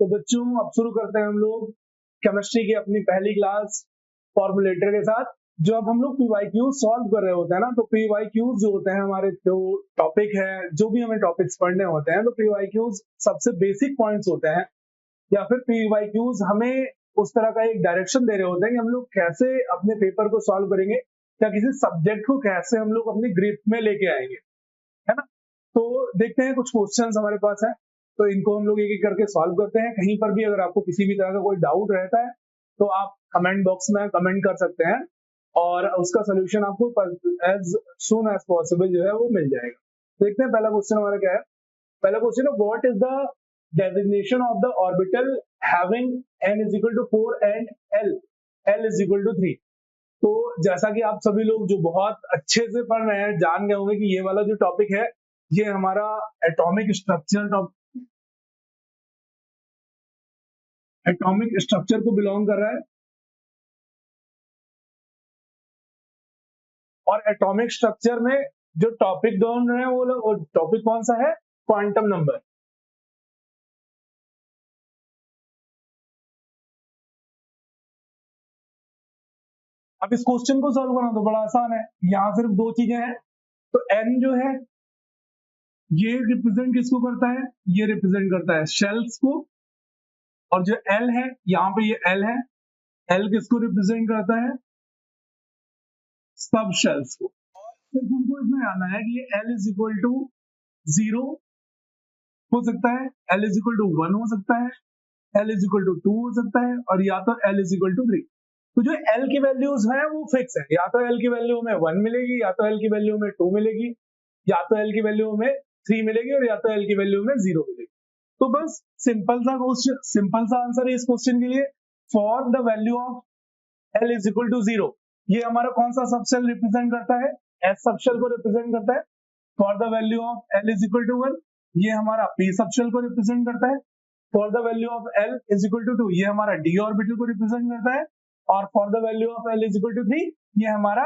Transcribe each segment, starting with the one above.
बच्चों अब शुरू करते हैं हम लोग केमिस्ट्री की अपनी पहली क्लास फॉर्मूलेटर के साथ। जो अब हम लोग पीवाईक्यू सॉल्व कर रहे होते हैं ना, तो पीवाईक्यू जो होते हैं हमारे जो टॉपिक है, जो भी हमें टॉपिक्स पढ़ने होते हैं, तो पीवाईक्यू सबसे बेसिक पॉइंट्स होते हैं, या फिर पीवाईक्यूज हमें उस तरह का एक डायरेक्शन दे रहे होते हैं कि हम लोग कैसे अपने पेपर को सॉल्व करेंगे या किसी सब्जेक्ट को कैसे हम लोग अपनी ग्रिप में लेके आएंगे, है ना। तो देखते हैं कुछ क्वेश्चंस हमारे पास है, तो इनको हम लोग एक एक करके सॉल्व करते हैं। कहीं पर भी अगर आपको किसी भी तरह का कोई डाउट रहता है तो आप कमेंट बॉक्स में कमेंट कर सकते हैं और उसका सोल्यूशन आपको एज सून एज पॉसिबल जो है वो मिल जाएगा। देखते हैं पहला क्वेश्चन हमारा क्या है। पहला क्वेश्चन है, what is the designation of the orbital having n is equal to 4 and l is equal to 3। तो जैसा कि आप सभी लोग जो बहुत अच्छे से पढ़ रहे हैं जान गए होंगे कि ये वाला जो टॉपिक है ये हमारा एटॉमिक स्ट्रक्चर को बिलोंग कर रहा है। और एटॉमिक स्ट्रक्चर में जो टॉपिक दोनों है वो टॉपिक कौन सा है, क्वांटम नंबर। अब इस क्वेश्चन को सॉल्व करना तो बड़ा आसान है, यहां सिर्फ दो चीजें हैं। तो n जो है ये रिप्रेजेंट किसको करता है, ये रिप्रेजेंट करता है शेल्स को, और जो l है यहाँ पे ये l है, l किसको रिप्रेजेंट करता है, सब शेल्स को। और सिर्फ हमको इसमें जानना है कि ये l इज इक्वल टू 0 हो सकता है, l इज इक्वल टू 1 हो सकता है, l इज इक्वल टू 2 हो सकता है, और या तो l इज इक्वल टू 3। तो जो l की वैल्यूज है वो फिक्स है, या तो l की वैल्यू में 1 मिलेगी, या तो l की वैल्यू में 2 मिलेगी, या तो l की वैल्यू में 3 मिलेगी, और या तो l की वैल्यू में 0 मिलेगी। तो बस सिंपल सा क्वेश्चन, सिंपल सा आंसर है इस क्वेश्चन के लिए। For the value of l is equal to 0, ये हमारा कौन सा सबशेल रिप्रेजेंट करता है, s सबशेल को रिप्रेजेंट करता है। For the value of l is equal to 1, ये हमारा p सबशेल को रिप्रेजेंट करता है। For the value of l is equal to 2, ये हमारा d ऑर्बिटल को रिप्रेजेंट करता है। और for the value of l is equal to 3, ये हमारा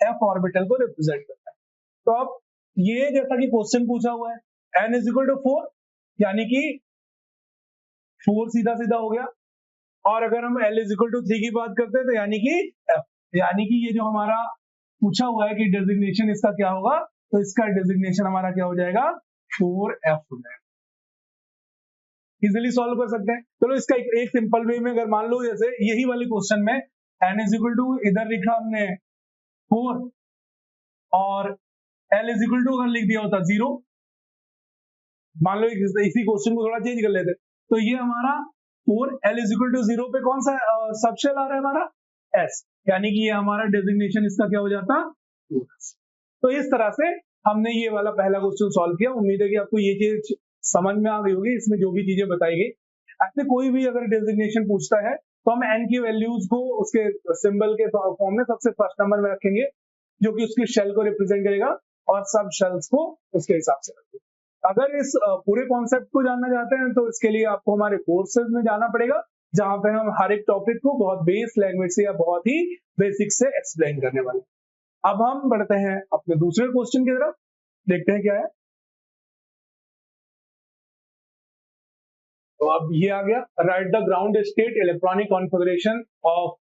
f ऑर्बिटल को रिप्रेजेंट करता है। तो अब ये जैसा कि क्वेश्चन पूछा हुआ है n इज इक्वल टू 4, यानी कि 4 सीधा सीधा हो गया। और अगर हम l इज इक्वल टू 3 की बात करते हैं तो यानी कि f, यानी कि ये जो हमारा पूछा हुआ है कि डेजिग्नेशन इसका क्या होगा, तो इसका डेजिग्नेशन हमारा क्या हो जाएगा, 4f हो जाएगा। इजिली सॉल्व कर सकते हैं। चलो इसका एक सिंपल वे में अगर मान लो जैसे यही वाले क्वेश्चन में n इज इक्वल टू इधर लिखा हमने 4 और l इज इक्वल टू अगर लिख दिया होता 0, मान लो इसी क्वेश्चन को थोड़ा चेंज कर लेते, तो ये हमारा 4 l इज इक्वल टू 0 पे कौन सा सबशेल आ रहा है हमारा s, यानी कि ये हमारा डेजिग्नेशन इसका क्या हो जाता 4s। तो इस तरह से हमने ये वाला पहला क्वेश्चन सॉल्व किया। उम्मीद है कि आपको ये चीज समझ में आ गई होगी, इसमें जो भी चीजें बताई गई। ऐसे कोई भी अगर डेजिग्नेशन पूछता है तो हम n की वैल्यूज को उसके सिंबल के फॉर्म में सबसे फर्स्ट नंबर में रखेंगे, जो कि उसके शेल को रिप्रेजेंट करेगा, और सब शेल्स को उसके हिसाब से रखेंगे। अगर इस पूरे कॉन्सेप्ट को जानना चाहते हैं तो इसके लिए आपको हमारे कोर्सेज में जाना पड़ेगा, जहां पे हम हर एक टॉपिक को बहुत बेस लैंग्वेज से या बहुत ही बेसिक से एक्सप्लेन करने वाले। अब हम बढ़ते हैं अपने दूसरे क्वेश्चन की तरफ, देखते हैं क्या है। तो अब ये आ गया, right the ground state electronic configuration of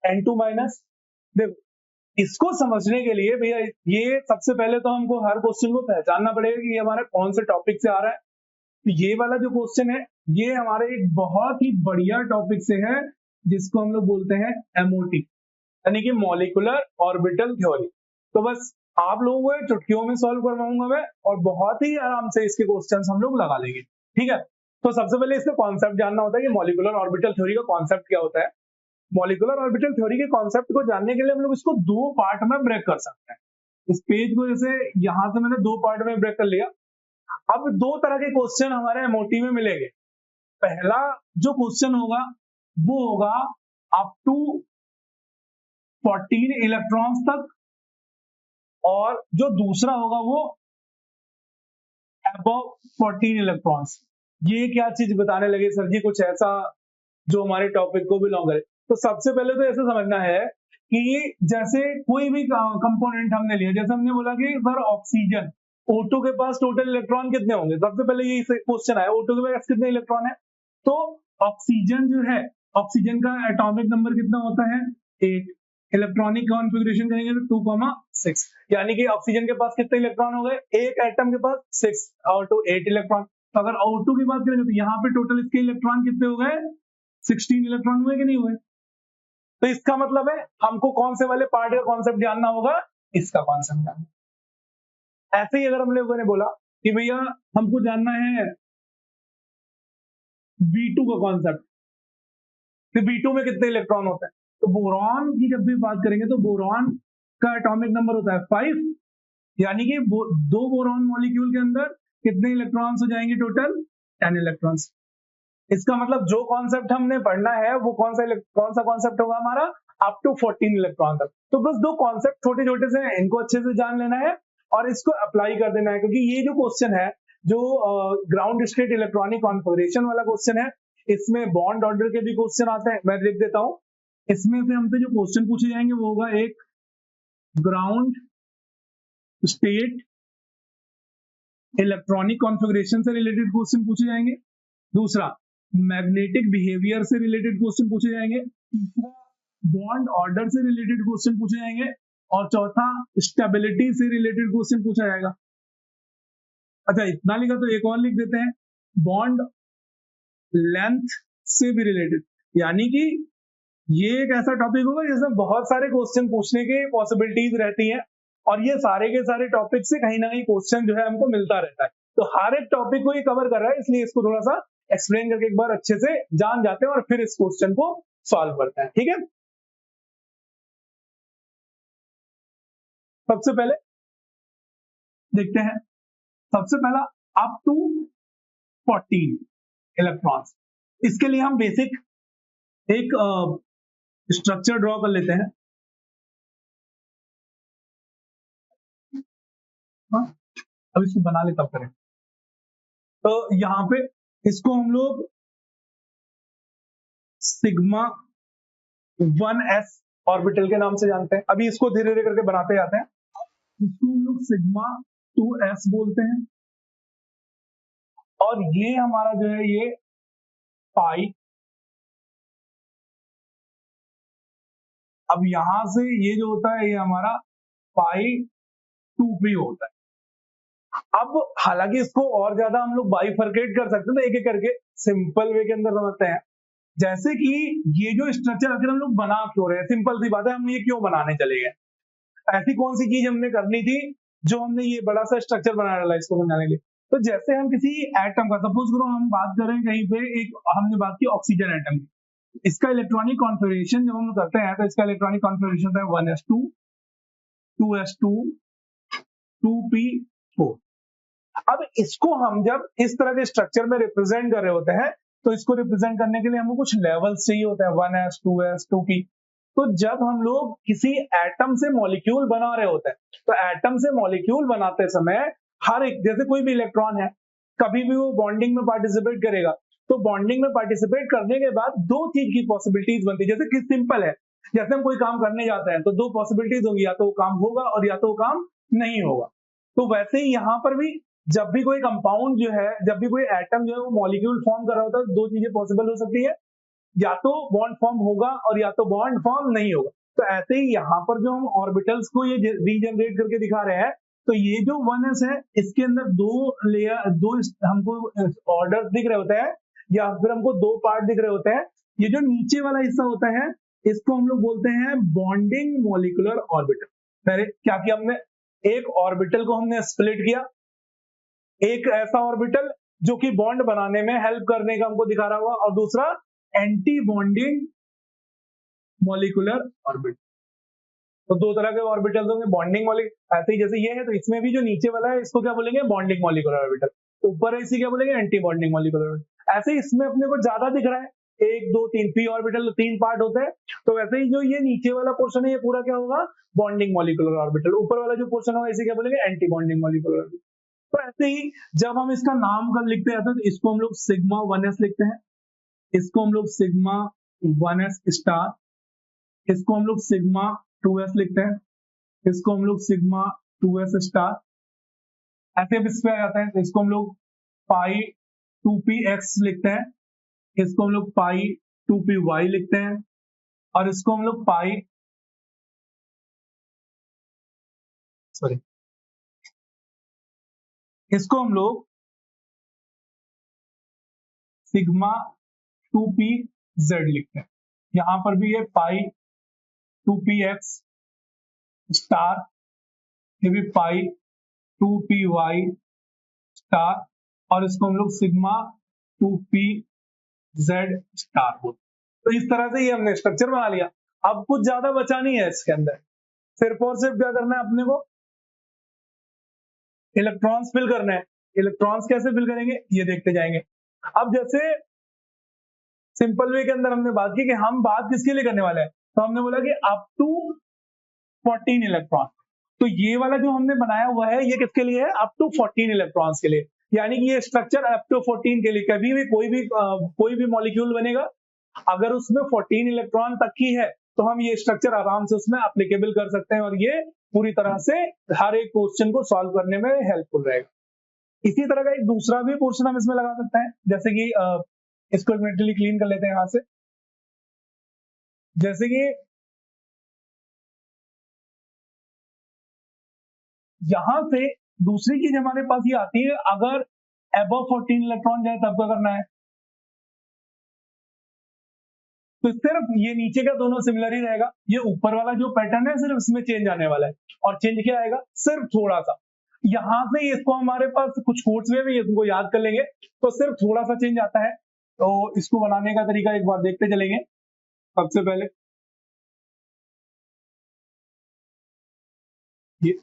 n2 minus. देखो इसको समझने के लिए भैया ये सबसे पहले तो हमको हर क्वेश्चन को पहचानना पड़ेगा कि ये हमारा कौन से टॉपिक से आ रहा है। तो ये वाला जो क्वेश्चन है ये हमारे एक बहुत ही बढ़िया टॉपिक से है, जिसको हम लोग बोलते हैं MOT, यानी कि मॉलिक्यूलर ऑर्बिटल थ्योरी। तो बस आप लोगों को चुटकियों में सॉल्व करवाऊंगा मैं, और बहुत ही आराम से इसके क्वेश्चंस हम लोग लगा लेंगे, ठीक है। तो सबसे पहले इसका कॉन्सेप्ट जानना होता है कि मॉलिक्यूलर ऑर्बिटल थ्योरी का कॉन्सेप्ट क्या होता है। मॉलिक्यूलर ऑर्बिटल थ्योरी के कॉन्सेप्ट को जानने के लिए हम लोग इसको दो पार्ट में ब्रेक कर सकते हैं। इस पेज को जैसे यहां से मैंने दो पार्ट में ब्रेक कर लिया। अब दो तरह के क्वेश्चन हमारे MOT में मिलेंगे। पहला जो क्वेश्चन होगा वो होगा अप टू 14 इलेक्ट्रॉन्स तक, और जो दूसरा होगा वो अबव 14 इलेक्ट्रॉन्स। ये क्या चीज बताने लगे सर जी, कुछ ऐसा जो हमारे टॉपिक को बिलोंग करे। तो सबसे पहले तो ऐसा समझना है कि जैसे कोई भी कंपोनेंट हमने लिया, जैसे हमने बोला कि सर ऑक्सीजन, O2 के पास टोटल इलेक्ट्रॉन कितने होंगे। सबसे पहले ये क्वेश्चन आया, O2 के पास कितने इलेक्ट्रॉन है, तो ऑक्सीजन जो है, ऑक्सीजन का एटॉमिक नंबर कितना होता है 8, इलेक्ट्रॉनिक कॉन्फ़िगरेशन करेंगे तो 2,6, यानी कि ऑक्सीजन के पास कितने इलेक्ट्रॉन हो गए, एक एटम के पास 6 और 2 8 इलेक्ट्रॉन। तो अगर O2 की बात करें तो यहाँ पे टोटल इसके इलेक्ट्रॉन कितने हो गए, 16 इलेक्ट्रॉन हुए कि नहीं हुए। तो इसका मतलब है हमको कौन से वाले पार्ट का कॉन्सेप्ट जानना होगा, इसका कॉन्सेप्ट जानना। ऐसे ही अगर हम लोगों ने बोला कि भैया हमको जानना है B2 का कॉन्सेप्ट, तो B2 में कितने इलेक्ट्रॉन होते हैं, तो बोरॉन की जब भी बात करेंगे तो बोरॉन का एटॉमिक नंबर होता है 5, यानी कि दो बोरॉन मॉलिक्यूल के अंदर कितने इलेक्ट्रॉन्स हो जाएंगे, टोटल 10 इलेक्ट्रॉन्स। इसका मतलब जो कॉन्सेप्ट हमने पढ़ना है वो कौन सा कॉन्सेप्ट होगा हमारा, अप टू 14 इलेक्ट्रॉन तक। तो बस दो कॉन्सेप्ट छोटे छोटे से हैं, इनको अच्छे से जान लेना है और इसको अप्लाई कर देना है, क्योंकि ये जो क्वेश्चन है जो ग्राउंड स्टेट इलेक्ट्रॉनिक कॉन्फ़िगरेशन वाला क्वेश्चन है, इसमें बॉन्ड ऑर्डर के भी क्वेश्चन आते हैं, मैं लिख देता हूं। इसमें से हमसे जो क्वेश्चन पूछे जाएंगे वो होगा, एक ग्राउंड स्टेट इलेक्ट्रॉनिक कॉन्फ़िगरेशन से रिलेटेड क्वेश्चन पूछे जाएंगे, दूसरा मैग्नेटिक बिहेवियर से रिलेटेड क्वेश्चन पूछे जाएंगे, तीसरा बॉन्ड ऑर्डर से रिलेटेड क्वेश्चन पूछे जाएंगे, और चौथा स्टेबिलिटी से रिलेटेड क्वेश्चन पूछा जाएगा। अच्छा इतना लिखा तो एक और लिख देते हैं, बॉन्ड लेंथ से भी रिलेटेड, यानी कि ये एक ऐसा टॉपिक होगा जिसमें बहुत सारे क्वेश्चन पूछने के पॉसिबिलिटीज रहती हैं, और ये सारे के सारे टॉपिक से कहीं ना कहीं क्वेश्चन जो है हमको मिलता रहता है। तो हर एक टॉपिक को ये कवर कर रहा है, इसलिए इसको थोड़ा सा एक्सप्लेन करके एक बार अच्छे से जान जाते हैं और फिर इस क्वेश्चन को सॉल्व करते हैं, ठीक है। सबसे पहले देखते हैं, सबसे पहला अप टू 14 इलेक्ट्रॉन्स। इसके लिए हम बेसिक एक स्ट्रक्चर ड्रॉ कर लेते हैं। हाँ? अब इसको बना ले तब करें। तो यहां पे इसको हम लोग सिग्मा 1s ऑर्बिटल के नाम से जानते हैं। अभी इसको धीरे धीरे करके बनाते जाते हैं। इसको हम लोग सिग्मा 2s बोलते हैं, और ये हमारा जो है ये पाई। अब यहां से ये जो होता है ये हमारा पाई 2p होता है। अब हालांकि इसको और ज्यादा हम लोग बाइफरकेट कर सकते हैं, तो एक एक करके सिंपल वे के अंदर समझते हैं। जैसे कि ये जो स्ट्रक्चर आखिर हम लोग बना क्यों रहे हैं, सिंपल सी बात है, हम ये क्यों बनाने चले गए, ऐसी कौन सी चीज हमने करनी थी जो हमने ये बड़ा सा स्ट्रक्चर बना डाला इसको समझाने के लिए। तो जैसे हम किसी एटम का, सपोज करो हम बात करें कहीं पे, एक हमने बात की ऑक्सीजन एटम की, इसका इलेक्ट्रॉनिक कॉन्फ़िगरेशन जब हम करते हैं तो इसका इलेक्ट्रॉनिक कॉन्फ़िगरेशन है 1s2 2s2 2p4। अब इसको हम जब इस तरह के स्ट्रक्चर में रिप्रेजेंट कर रहे होते हैं तो इसको रिप्रेजेंट करने के लिए हमको कुछ लेवल्स चाहिए होता है, 1s 2s 2p। तो जब हम लोग किसी एटम से मॉलिक्यूल बना रहे होते हैं, तो एटम से मॉलिक्यूल बनाते समय हर एक, जैसे कोई भी इलेक्ट्रॉन है, कभी भी वो बॉन्डिंग में पार्टिसिपेट करेगा, तो बॉन्डिंग में पार्टिसिपेट करने के बाद दो चीज की पॉसिबिलिटीज बनती है। जैसे कि सिंपल है, जैसे हम कोई काम करने जाते हैं तो दो पॉसिबिलिटीज होंगी, या तो वो काम होगा और या तो वो काम नहीं होगा। तो वैसे ही यहां पर भी जब भी कोई कंपाउंड जो है, जब भी कोई एटम जो है वो मॉलिक्यूल फॉर्म कर रहा होता है, दो चीजें पॉसिबल हो सकती है, या तो बॉन्ड फॉर्म होगा और या तो बॉन्ड फॉर्म नहीं होगा। तो ऐसे ही यहाँ पर जो हम ऑर्बिटल्स को ये रीजनरेट करके दिखा रहे हैं, तो ये जो 1s है इसके अंदर दो लेयर, दो हमको ऑर्डर दिख रहे होते हैं, या फिर हमको दो पार्ट दिख रहे होते हैं। ये जो नीचे वाला हिस्सा होता है इसको हम लोग बोलते हैं बॉन्डिंग मॉलिक्यूलर ऑर्बिटल। पहले क्या किया हमने, एक ऑर्बिटल को हमने स्प्लिट किया, एक ऐसा ऑर्बिटल जो कि बॉन्ड बनाने में हेल्प करने का हमको दिखा रहा हुआ, और दूसरा एंटी बॉन्डिंग मॉलिक्यूलर ऑर्बिटल। तो दो तरह के ऑर्बिटल्स होंगे, बॉन्डिंग मॉलिक्यूलर, ऐसे ही जैसे ये है तो इसमें भी जो नीचे वाला है इसको क्या बोलेंगे, बॉन्डिंग मॉलिक्यूलर ऑर्बिटल, ऊपर है इसी क्या बोलेंगे, एंटी बॉन्डिंग मॉलिक्यूलर ऑर्बिटल। ऐसे ही इसमें अपने को ज्यादा दिख रहा है, 1 2 3 पी ऑर्बिटल, 3 पार्ट होते हैं। तो वैसे ही जो ये नीचे वाला पोर्शन है ये पूरा क्या होगा, बॉन्डिंग मॉलिक्यूलर ऑर्बिटल, ऊपर वाला जो पोर्शन होगा इसे क्या बोलेंगे, एंटी बॉन्डिंग मॉलिक्यूलर ऑर्बिटल। तो ऐसे ही जब हम इसका नाम कर लिखते हैं तो इसको हम लोग सिग्मा 1s लिखते हैं, इसको हम लोग सिग्मा 1s स्टार, इसको हम लोग सिग्मा 2s लिखते हैं, इसको हम लोग सिग्मा 2s स्टार। ऐसे अब इस पे आ जाते हैं तो इसको हम लोग पाई 2px लिखते हैं, इसको हम लोग पाई 2p लिखते हैं, और इसको हम लोग पाई सॉरी इसको हम लोग सिग्मा 2pz लिखते हैं। यहां पर भी ये पाई 2px स्टार, ये भी पाई 2py स्टार, और इसको हम लोग सिग्मा 2pz स्टार बोलते हैं। तो इस तरह से ये हमने स्ट्रक्चर बना लिया। अब कुछ ज्यादा बचा नहीं है इसके अंदर, सिर्फ और सिर्फ क्या करना है अपने को, इलेक्ट्रॉन्स फिल करना है। इलेक्ट्रॉन्स कैसे फिल करेंगे ये देखते जाएंगे। अब जैसे सिंपल वे के अंदर हमने बात की कि हम बात किसके लिए करने वाले हैं, तो हमने बोला कि अप टू 14 इलेक्ट्रॉन। तो ये वाला जो हमने बनाया हुआ है ये किसके लिए है, अप टू 14 इलेक्ट्रॉन्स के लिए। यानी कि ये स्ट्रक्चर अप टू 14 के लिए, कभी भी कोई भी मॉलिक्यूल बनेगा अगर उसमें 14 इलेक्ट्रॉन तक की है तो हम ये स्ट्रक्चर आराम से उसमें एप्लीकेबल कर सकते हैं, और ये पूरी तरह से हर एक क्वेश्चन को सॉल्व करने में हेल्पफुल रहेगा। इसी तरह का एक दूसरा भी क्वेश्चन हम इसमें लगा सकते हैं, जैसे कि इसको इमीडिएटली क्लीन कर लेते हैं यहां से। जैसे कि यहां से दूसरी चीज हमारे पास ये आती है, अगर अबव 14 इलेक्ट्रॉन जाए तब क्या करना है, तो सिर्फ ये नीचे का दोनों सिमिलर ही रहेगा, ये ऊपर वाला जो पैटर्न है सिर्फ इसमें चेंज आने वाला है। और चेंज क्या आएगा, सिर्फ थोड़ा सा। यहां से इसको हमारे पास कुछ कोट्स में भी इसको याद कर लेंगे, तो सिर्फ थोड़ा सा चेंज आता है। तो इसको बनाने का तरीका एक बार देखते चलेंगे। सबसे पहले ये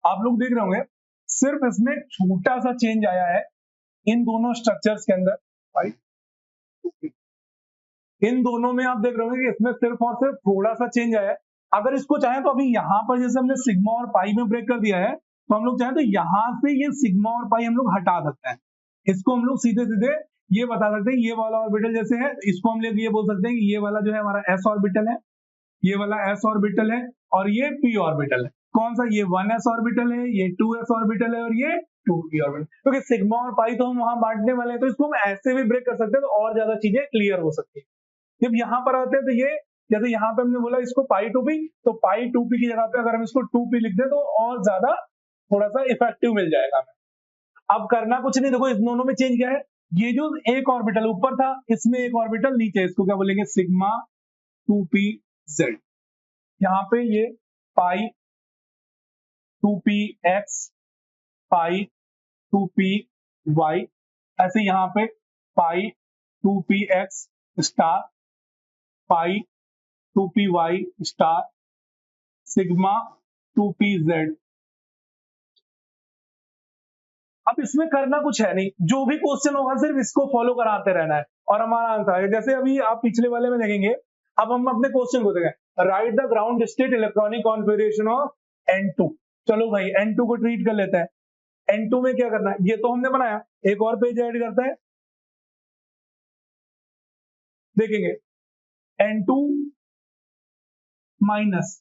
आप लोग देख रहे होंगे, सिर्फ इसमें छोटा सा चेंज आया है इन दोनों स्ट्रक्चर्स के अंदर। राइट, इन दोनों में आप देख रहे होंगे कि इसमें सिर्फ और सिर्फ थोड़ा सा चेंज आया है। अगर इसको चाहें तो अभी यहाँ पर जैसे हमने सिग्मा और पाई में ब्रेक कर दिया है, तो हम लोग चाहें तो यहाँ से ये सिग्मा और पाई हम लोग हटा सकते हैं। इसको हम लोग सीधे सीधे ये बता सकते हैं, ये वाला ऑर्बिटल जैसे है, इसको हम लोग ये बोल सकते हैं कि ये वाला जो है हमारा एस ऑर्बिटल है, ये वाला एस ऑर्बिटल है, और ये पी ऑर्बिटल है। कौन सा, ये 1s ऑर्बिटल है, ये 2s ऑर्बिटल है, और ये 2p ऑर्बिटल। क्योंकि सिग्मा और पाई तो हम वहां बांटने वाले हैं, तो इसको हम ऐसे भी ब्रेक कर सकते हैं, तो और ज्यादा चीजें क्लियर हो सकती है। जब यहाँ पर आते हैं तो ये, जैसे यहाँ पे हमने बोला इसको पाई 2p, तो पाई 2p की जगह पे अगर हम इसको 2p लिख दें तो और ज्यादा थोड़ा सा इफेक्टिव मिल जाएगा हमें। अब करना कुछ नहीं, देखो इस दोनों में चेंज क्या है, ये जो एक ऑर्बिटल ऊपर था इसमें एक ऑर्बिटल नीचे, इसको क्या बोलेंगे, सिग्मा 2pz। यहाँ पे ये पाई 2px, पाई 2py, ऐसे यहाँ पे पाई 2px स्टार, पाई 2py स्टार, सिग्मा 2pz। अब इसमें करना कुछ है नहीं, जो भी क्वेश्चन होगा सिर्फ इसको फॉलो कराते रहना है और हमारा आंसर है। जैसे अभी आप पिछले वाले में देखेंगे, अब हम अपने क्वेश्चन को देखें, right the ground state electronic configuration of N2। चलो भाई N2 को ट्रीट कर लेते हैं। N2 में क्या करना है, ये तो हमने बनाया, एक और पेज ऐड करते हैं, देखेंगे N2 माइनस,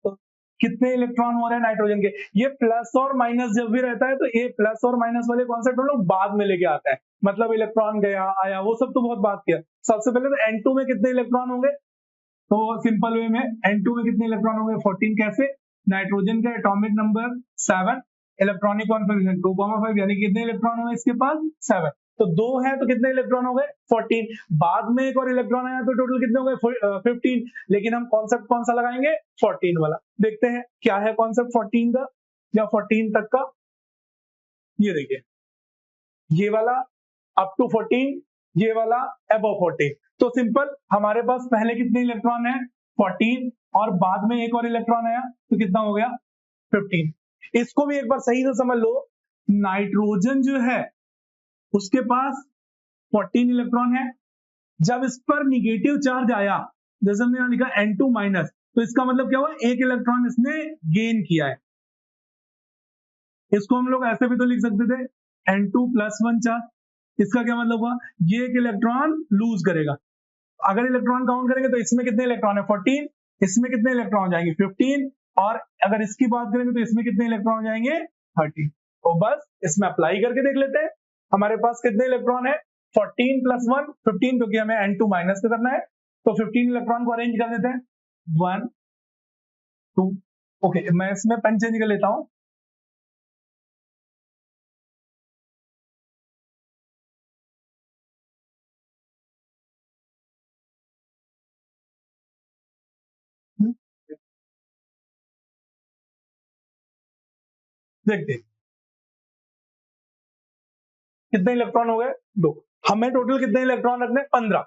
तो कितने इलेक्ट्रॉन हो रहे हैं नाइट्रोजन के। ये प्लस और माइनस जब भी रहता है तो ये प्लस और माइनस वाले कॉन्सेप्ट हम लोग बाद में लेके आते हैं, मतलब इलेक्ट्रॉन गया आया वो सब तो बहुत बात किया। सबसे पहले तो N2 में कितने इलेक्ट्रॉन होंगे, तो सिंपल वे में N2 में कितने इलेक्ट्रॉन होंगे, 14। कैसे, नाइट्रोजन का एटॉमिक नंबर 7, इलेक्ट्रॉनिक कॉन्फ़िगरेशन 2,5, यानी कितने इलेक्ट्रॉन होंगे इसके पास, 7। तो 2 है तो कितने इलेक्ट्रॉन हो गए, 14। बाद में एक और इलेक्ट्रॉन आया तो टोटल कितने हो गए, 15। लेकिन हम कॉन्सेप्ट कौन सा लगाएंगे, 14 वाला। देखते हैं क्या है कॉन्सेप्ट 14 का या 14 तक का। ये देखिए, ये वाला अप टू 14, ये वाला अबव 14। तो सिंपल, हमारे पास पहले कितने इलेक्ट्रॉन है, 14, और बाद में एक और इलेक्ट्रॉन आया तो कितना हो गया, 15। इसको भी एक बार सही से समझ लो, नाइट्रोजन जो है उसके पास 14 इलेक्ट्रॉन है। जब इस पर निगेटिव चार्ज आया, जैसे हमने यहां लिखा N2 माइनस, तो इसका मतलब क्या हुआ, एक इलेक्ट्रॉन इसने गेन किया है। इसको हम लोग ऐसे भी तो लिख सकते थे N2 + 1 चार्ज, इसका क्या मतलब हुआ, ये एक इलेक्ट्रॉन लूज करेगा। अगर इलेक्ट्रॉन काउंट करेंगे तो इसमें कितने इलेक्ट्रॉन है 14, इसमें कितने इलेक्ट्रॉन हो जाएंगे 15, और अगर इसकी बात करेंगे तो इसमें कितने इलेक्ट्रॉन हो जाएंगे 30। तो बस इसमें अप्लाई करके देख लेते हैं, हमारे पास कितने इलेक्ट्रॉन है 14 + 1 15, क्योंकि हमें N2 माइनस करना है, तो 15 इलेक्ट्रॉन को अरेंज कर देते हैं 1 2। ओके, मैं इसमें पेन चेंज कर लेता हूं। देखते कितने इलेक्ट्रॉन हो गए 2, हमें टोटल कितने इलेक्ट्रॉन रखने 15,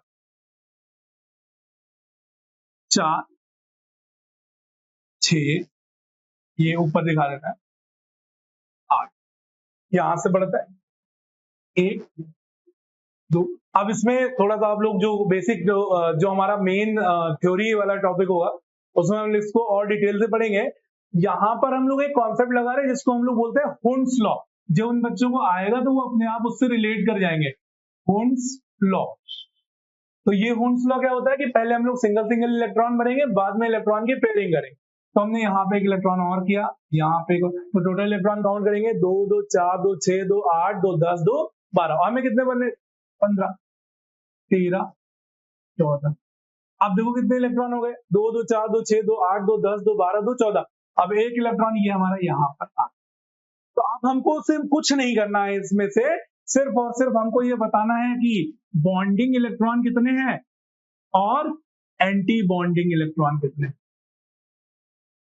4 6, ये ऊपर दिखा देता है 8, यहां से बढ़ता है 1 2। अब इसमें थोड़ा सा आप लोग जो बेसिक जो हमारा मेन थ्योरी वाला टॉपिक होगा उसमें हम इसको और डिटेल से पढ़ेंगे। यहाँ पर हम लोग एक कॉन्सेप्ट लगा रहे हैं जिसको हम लोग बोलते हैं हुंस लॉ। जो उन बच्चों को आएगा तो वो अपने आप उससे रिलेट कर जाएंगे, हुंस लॉ। तो ये हुंस लॉ क्या होता है कि पहले हम लोग सिंगल सिंगल इलेक्ट्रॉन भरेंगे, बाद में इलेक्ट्रॉन की पेयरिंग करेंगे। तो हमने यहाँ पे एक इलेक्ट्रॉन और किया, यहाँ पे तो टोटल इलेक्ट्रॉन काउंट करेंगे 2 2 4 2 6 2 8 2 10 2 12, हमें कितने बने 15 13 14। अब देखो कितने इलेक्ट्रॉन हो गए 2 2 4 2 6 2 8 2 10 2 12 2 14। अब एक इलेक्ट्रॉन ये हमारा यहाँ पर था। तो अब हमको सिर्फ कुछ नहीं करना है इसमें से, सिर्फ और सिर्फ हमको ये बताना है कि बॉन्डिंग इलेक्ट्रॉन कितने हैं और एंटी बॉन्डिंग इलेक्ट्रॉन कितने।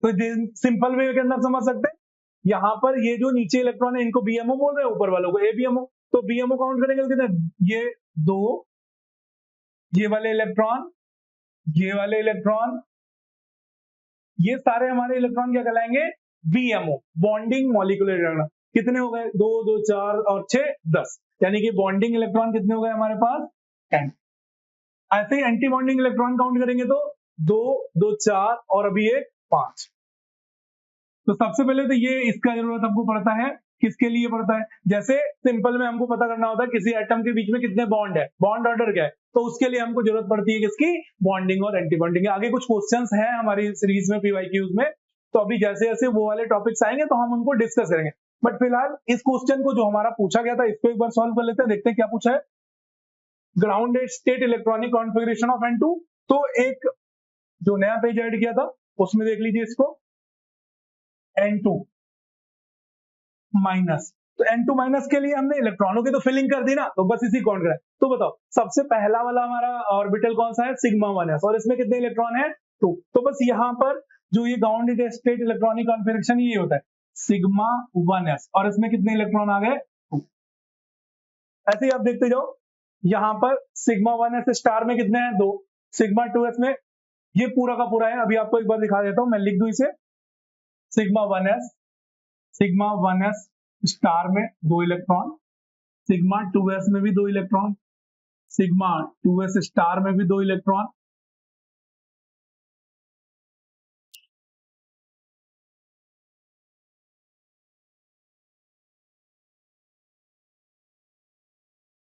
तो सिंपल वे के अंदर समझ सकते हैं, यहाँ पर ये जो नीचे इलेक्ट्रॉन है इनको बीएमओ बोल रहे हैं, ऊपर वालों को एबीएमओ। तो बीएमओ काउंट करेंगे कितने, ये 2, ये वाले इलेक्ट्रॉन, ये वाले इलेक्ट्रॉन, ये सारे हमारे इलेक्ट्रॉन क्या कहलाएंगे बीएमओ, बॉन्डिंग मॉलिक्यूलर इलेक्ट्रॉन। कितने हो गए 2 2 4 और 6 10, यानी कि बॉन्डिंग इलेक्ट्रॉन कितने हो गए हमारे पास 10। ऐसे ही एंटी बॉन्डिंग इलेक्ट्रॉन काउंट करेंगे तो 2 2 4 और अभी एक 5। तो सबसे पहले तो ये इसका जरूरत हमको पड़ता है, किसके लिए पड़ता है, जैसे सिंपल में हमको पता करना होता है किसी एटम के बीच में कितने बॉन्ड है, बॉन्ड ऑर्डर क्या है, तो उसके लिए हमको जरूरत पड़ती है किसकी, बॉन्डिंग और एंटी बॉन्डिंग। आगे कुछ क्वेश्चंस हैं हमारी सीरीज में पीवाईक्यूज में, तो अभी जैसे जैसे वो वाले टॉपिक्स आएंगे तो हम उनको डिस्कस करेंगे। बट फिलहाल इस क्वेश्चन को जो हमारा पूछा गया था इसको एक बार सॉल्व कर लेते हैं, देखते हैं क्या पूछा है। Grounded state electronic configuration of N2। तो एक जो नया पेज ऐड किया था उसमें देख लीजिए इसको, N2 माइनस। तो N2 माइनस के लिए हमने इलेक्ट्रॉनों की तो फिलिंग कर दी ना, तो बस इसी काउंट करें। तो बताओ सबसे पहला वाला हमारा ऑर्बिटल कौन सा है, सिग्मा 1s, और इसमें कितने इलेक्ट्रॉन है 2। तो बस यहाँ पर जो ये ग्राउंडेड स्टेट इलेक्ट्रॉनिक कॉन्फ़िगरेशन ये होता है सिग्मा 1s, और इसमें कितने इलेक्ट्रॉन आ गए 2। ऐसे ही आप देखते जाओ, यहाँ पर सिग्मा 1s स्टार में कितने हैं 2, सिग्मा 2s में ये पूरा का पूरा है। अभी आपको एक बार दिखा देता हूं, मैं लिख दूं इसे, सिग्मा 1s स्टार में 2 इलेक्ट्रॉन, सिग्मा 2s में भी 2 इलेक्ट्रॉन, सिग्मा 2s स्टार में भी 2 इलेक्ट्रॉन।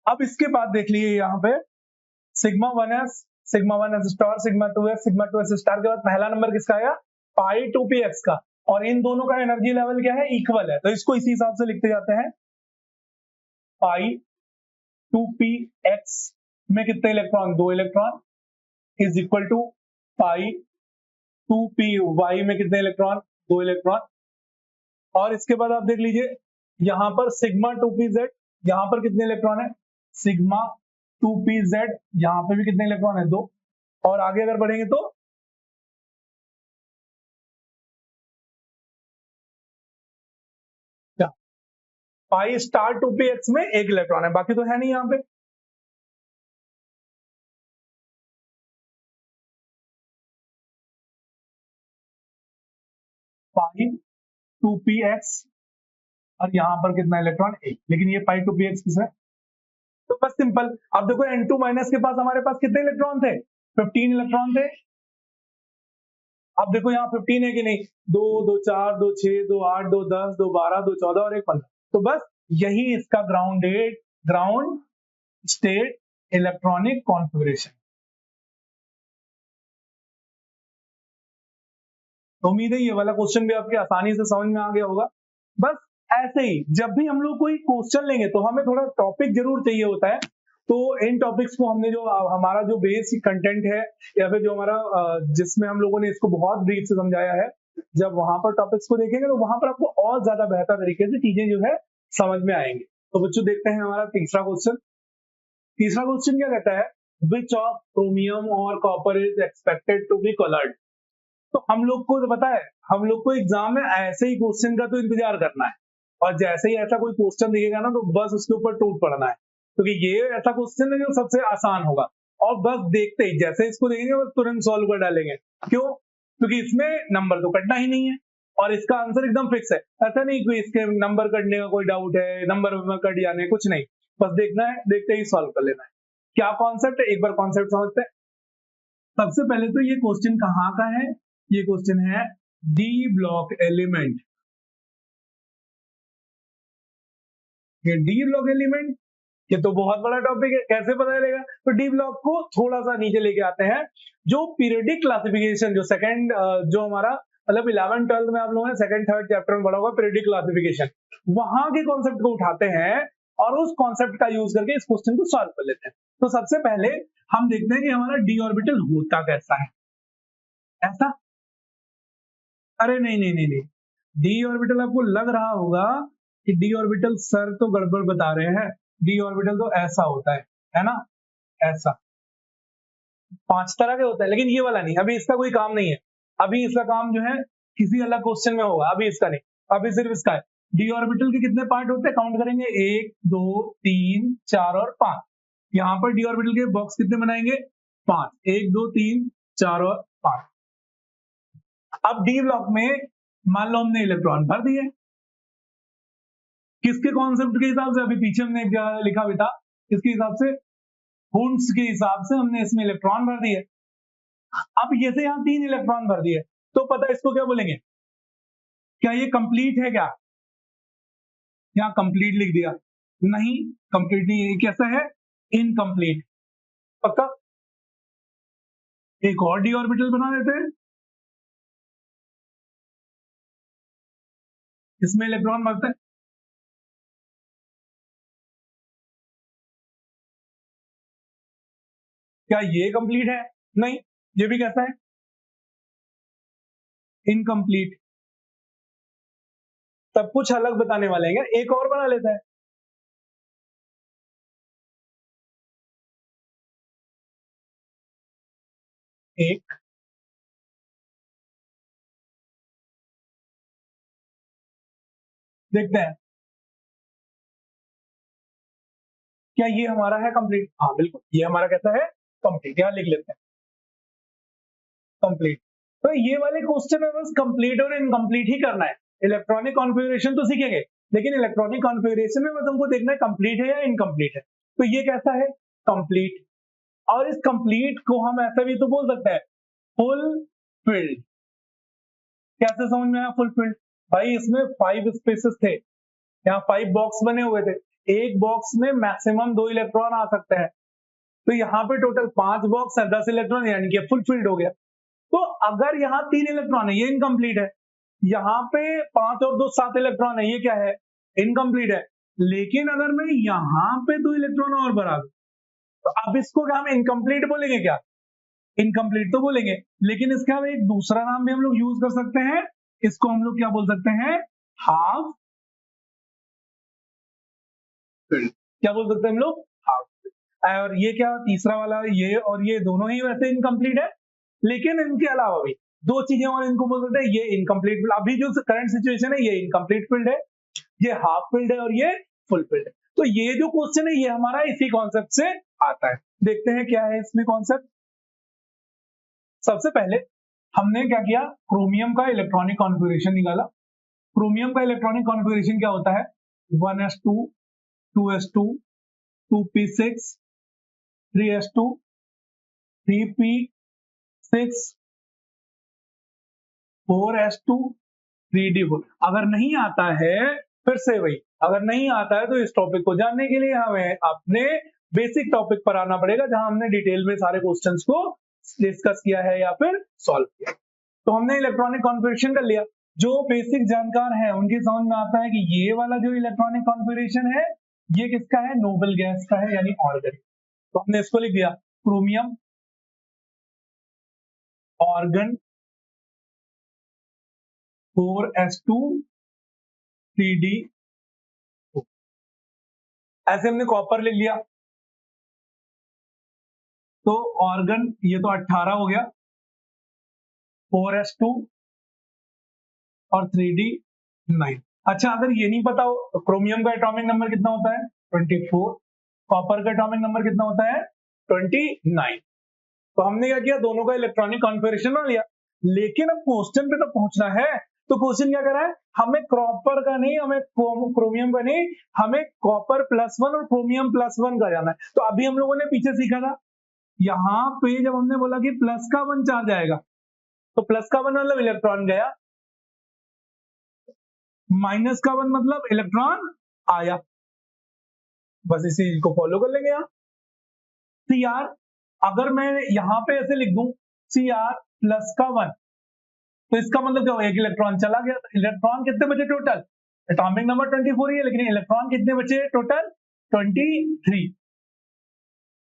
अब इसके बाद देख लीजिए यहाँ पे sigma 1s star, sigma 2s star के बाद पहला नंबर किसका आया पाई 2px का, और इन दोनों का एनर्जी लेवल क्या है इक्वल है, तो इसको इसी हिसाब से लिखते जाते हैं। पाई 2px में कितने electron 2 electron is equal to pi 2py में कितने इलेक्ट्रॉन 2 इलेक्ट्रॉन। और इसके बाद आप देख लीजिए यहां पर सिग्मा 2pz, यहां पर कितने इलेक्ट्रॉन है सिग्मा 2pz, यहां पे भी कितने इलेक्ट्रॉन है 2। और आगे अगर बढ़ेंगे तो क्या पाई स्टार 2px में 1 इलेक्ट्रॉन है, बाकी तो है नहीं यहां पे। पाई 2px और यहां पर कितना इलेक्ट्रॉन 1, लेकिन ये पाई 2px किस है, तो बस सिंपल। अब देखो N2 माइनस के पास हमारे पास कितने इलेक्ट्रॉन थे 15 इलेक्ट्रॉन थे। अब देखो यहाँ 15 है कि नहीं, 2 2 4 2 6 2 8 2 10 2 12 2 14 और 1 15। तो बस यही इसका ग्राउंड स्टेट इलेक्ट्रॉनिक कॉन्फ़िगरेशन। तो उम्मीद है ये वाला क्वेश्चन भी आपके आसानी से समझ में आ गया होगा। बस ऐसे ही जब भी हम लोग कोई क्वेश्चन लेंगे तो हमें थोड़ा टॉपिक जरूर चाहिए होता है। तो इन टॉपिक्स को हमने जो हमारा जो बेसिक कंटेंट है या फिर जो हमारा जिसमें हम लोगों ने इसको बहुत ब्रीफ से समझाया है, जब वहां पर टॉपिक्स को देखेंगे तो वहां पर आपको और ज्यादा बेहतर तरीके से चीजें जो है समझ में आएंगी। तो बच्चों देखते हैं हमारा तीसरा क्वेश्चन। तीसरा क्वेश्चन क्या कहता है, विच ऑफ क्रोमियम और copper is expected to be coloured. तो हम लोग को तो पता है, हम लोग को एग्जाम में ऐसे ही क्वेश्चन का तो इंतजार करना है, और जैसे ही ऐसा कोई क्वेश्चन दिखेगा ना तो बस उसके ऊपर टूट पड़ना है, क्योंकि ये ऐसा क्वेश्चन है जो सबसे आसान होगा। और बस देखते ही जैसे इसको देखेंगे बस तुरंत सॉल्व कर डालेंगे। क्यों? क्योंकि इसमें नंबर तो कटना ही नहीं है और इसका आंसर एकदम फिक्स है। ऐसा नहीं कि इसके नंबर कटने का कोई डाउट है, नंबर कट जाने, कुछ नहीं, बस देखना है, देखते ही सॉल्व कर लेना है। क्या कॉन्सेप्ट है, एक बार कॉन्सेप्ट समझते हैं। सबसे पहले तो ये क्वेश्चन कहाँ का है, ये क्वेश्चन है डी ब्लॉक एलिमेंट। ये डी ब्लॉक एलिमेंट, ये तो बहुत बड़ा टॉपिक है, कैसे पता चलेगा? तो डी ब्लॉक को थोड़ा सा नीचे लेके आते हैं। जो पीरियडिक क्लासिफिकेशन, जो सेकंड जो हमारा मतलब 11 12 में आप लोगों ने सेकंड थर्ड चैप्टर में पढ़ा होगा पीरियडिक क्लासिफिकेशन, वहां के कॉन्सेप्ट को उठाते हैं और उस कॉन्सेप्ट का यूज करके इस क्वेश्चन को सॉल्व कर लेते हैं। तो सबसे पहले हम देखते हैं कि हमारा डी ऑर्बिटल होता कैसा है। ऐसा, अरे नहीं नहीं नहीं नहीं, डी ऑर्बिटल आपको लग रहा होगा कि डी ऑर्बिटल सर तो गड़बड़ बता रहे हैं, डी ऑर्बिटल तो ऐसा होता है ना, ऐसा 5 तरह के होता है, लेकिन ये वाला नहीं, अभी इसका कोई काम नहीं है। अभी इसका काम जो है किसी अलग क्वेश्चन में होगा, अभी इसका नहीं, अभी सिर्फ इसका है। डी ऑर्बिटल के कितने पार्ट होते हैं, काउंट करेंगे, 1 2 3 4 और 5। यहाँ पर डी ऑर्बिटल के बॉक्स कितने बनाएंगे, 5, 1 2 3 4 और 5। अब डी ब्लॉक में मान लो हमने इलेक्ट्रॉन भर दिए, किसके कॉन्सेप्ट के हिसाब से, अभी पीछे हमने एक जगह लिखा भी था, किसके हिसाब से, कूंट्ज के हिसाब से हमने इसमें इलेक्ट्रॉन भर दिए। अब ये से यहाँ 3 इलेक्ट्रॉन भर दिए, तो पता इसको क्या बोलेंगे, क्या ये कंप्लीट है क्या? यहाँ कंप्लीट लिख दिया, नहीं कंप्लीट नहीं है, कैसा है, इनकम्प्लीट। पक्का? एक और डी ऑर्बिटल बना देते हैं, इसमें इलेक्ट्रॉन भरते हैं, क्या ये कंप्लीट है? नहीं, ये भी कैसा है, इनकम्प्लीट। सब कुछ अलग बताने वाले हैं, एक और बना लेता है, एक देखते हैं क्या ये हमारा है कंप्लीट। हाँ बिल्कुल, ये हमारा कैसा है, कंप्लीट, यहाँ लिख लेते हैं कंप्लीट। तो ये वाले क्वेश्चन में बस कंप्लीट और इनकम्प्लीट ही करना है। इलेक्ट्रॉनिक कॉन्फ़िगरेशन तो सीखेंगे, लेकिन इलेक्ट्रॉनिक कॉन्फ़िगरेशन में बस हमको देखना है कंप्लीट है या इनकम्प्लीट है। तो ये कैसा है, कंप्लीट। और इस कंप्लीट को हम ऐसा भी तो बोल सकते हैं, फुल फिल्ड। कैसे समझ में आया फुल फिल्ड? भाई इसमें 5 स्पेसेस थे, यहाँ 5 बॉक्स बने हुए थे, एक बॉक्स में मैक्सिमम 2 इलेक्ट्रॉन आ सकते हैं, तो यहाँ पे टोटल 5 बॉक्स है, 10 इलेक्ट्रॉन, यानी कि फुल फिल्ड हो गया। तो अगर यहाँ 3 इलेक्ट्रॉन है, ये इनकम्प्लीट है, यहाँ पे 5 और 2 7 इलेक्ट्रॉन है, ये क्या है, इनकम्प्लीट है। लेकिन अगर मैं यहाँ पे 2 इलेक्ट्रॉन और बढ़ा दूं, तो अब इसको क्या हम इनकम्प्लीट बोलेंगे क्या? इनकम्प्लीट तो बोलेंगे, लेकिन इसका हम एक दूसरा नाम भी हम लोग यूज कर सकते हैं, इसको हम लोग क्या बोल सकते हैं, हाफ फिल्ड। क्या बोल सकते हैं हम लोग, हाफ फिल्ड। और ये क्या, तीसरा वाला, ये और ये दोनों ही वैसे इनकम्प्लीट है, लेकिन इनके अलावा भी 2 चीजें और इनको बोल सकते हैं, ये इनकम्प्लीट फिल्ड। अभी जो करंट सिचुएशन है, ये इनकम्प्लीट फिल्ड है, ये हाफ फिल्ड है और ये फुल फिल्ड है। तो ये जो क्वेश्चन है ये हमारा इसी कॉन्सेप्ट से आता है। देखते हैं क्या है इसमें कॉन्सेप्ट। सबसे पहले हमने क्या किया, क्रोमियम का इलेक्ट्रॉनिक कॉन्फ़िगरेशन निकाला। क्रोमियम का इलेक्ट्रॉनिक कॉन्फ़िगरेशन क्या होता है, 1s2 2s2 2p6 3s2 3p6 4s2 3d4। अगर नहीं आता है, फिर से वही, अगर नहीं आता है तो इस टॉपिक को जानने के लिए हमें अपने बेसिक टॉपिक पर आना पड़ेगा जहां हमने डिटेल में सारे क्वेश्चंस को डिस्कस किया है या फिर सॉल्व किया। तो हमने इलेक्ट्रॉनिक कॉन्फ़िगरेशन कर लिया। जो बेसिक जानकार है उनके समझ में आता है कि ये वाला जो इलेक्ट्रॉनिक कॉन्फ़िगरेशन है ये किसका है, नोबल गैस का है यानी ऑर्गन। तो हमने इसको लिख दिया क्रोमियम ऑर्गन 4s2 3d। ऐसे हमने कॉपर लिख लिया तो ऑर्गन ये तो 18 हो गया 4s2 और 3d 9। अच्छा अगर ये नहीं पता हो तो क्रोमियम का एटॉमिक नंबर कितना होता है 24, कॉपर का एटॉमिक नंबर कितना होता है 29। तो हमने क्या किया, दोनों का इलेक्ट्रॉनिक कॉन्फ़िगरेशन बना लिया। लेकिन अब क्वेश्चन पे तो पहुंचना है। तो क्वेश्चन क्या कर रहा है, हमें कॉपर का नहीं, हमें क्रोमियम का नहीं, हमें कॉपर +1 और क्रोमियम +1 का जाना है। तो अभी हम लोगों ने पीछे सीखा था, यहां पे जब हमने बोला कि प्लस का 1 चार्ज आएगा तो प्लस का 1 मतलब इलेक्ट्रॉन गया, माइनस का 1 मतलब इलेक्ट्रॉन आया। बस इसी चीज को फॉलो कर लेंगे आप। Cr अगर मैं यहां पे ऐसे लिख दूं Cr प्लस का 1 तो इसका मतलब क्या हो, एक इलेक्ट्रॉन चला गया। तो इलेक्ट्रॉन कितने बचे टोटल, एटॉमिक नंबर 24 ही है लेकिन इलेक्ट्रॉन कितने बचे टोटल 23।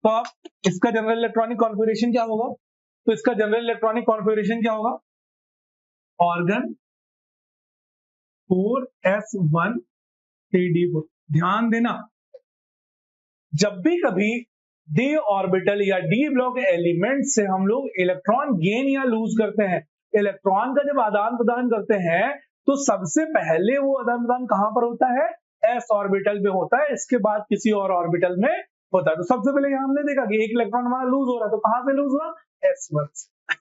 तो अब इसका जनरल इलेक्ट्रॉनिक कॉन्फ़िगरेशन क्या होगा, तो इसका जनरल इलेक्ट्रॉनिक कॉन्फ़िगरेशन क्या होगा, ऑर्गन 4s1 3d4। ध्यान देना जब भी कभी d ऑर्बिटल या d ब्लॉक एलिमेंट से हम लोग इलेक्ट्रॉन गेन या लूज करते हैं, इलेक्ट्रॉन का जब आदान प्रदान करते हैं तो सबसे पहले वो आदान प्रदान कहां पर होता है, s ऑर्बिटल में होता है, इसके बाद किसी और ऑर्बिटल में होता है। तो सबसे पहले यहां हमने देखा कि एक इलेक्ट्रॉन हमारा लूज हो रहा है, तो कहां से लूज हुआ, s1 से।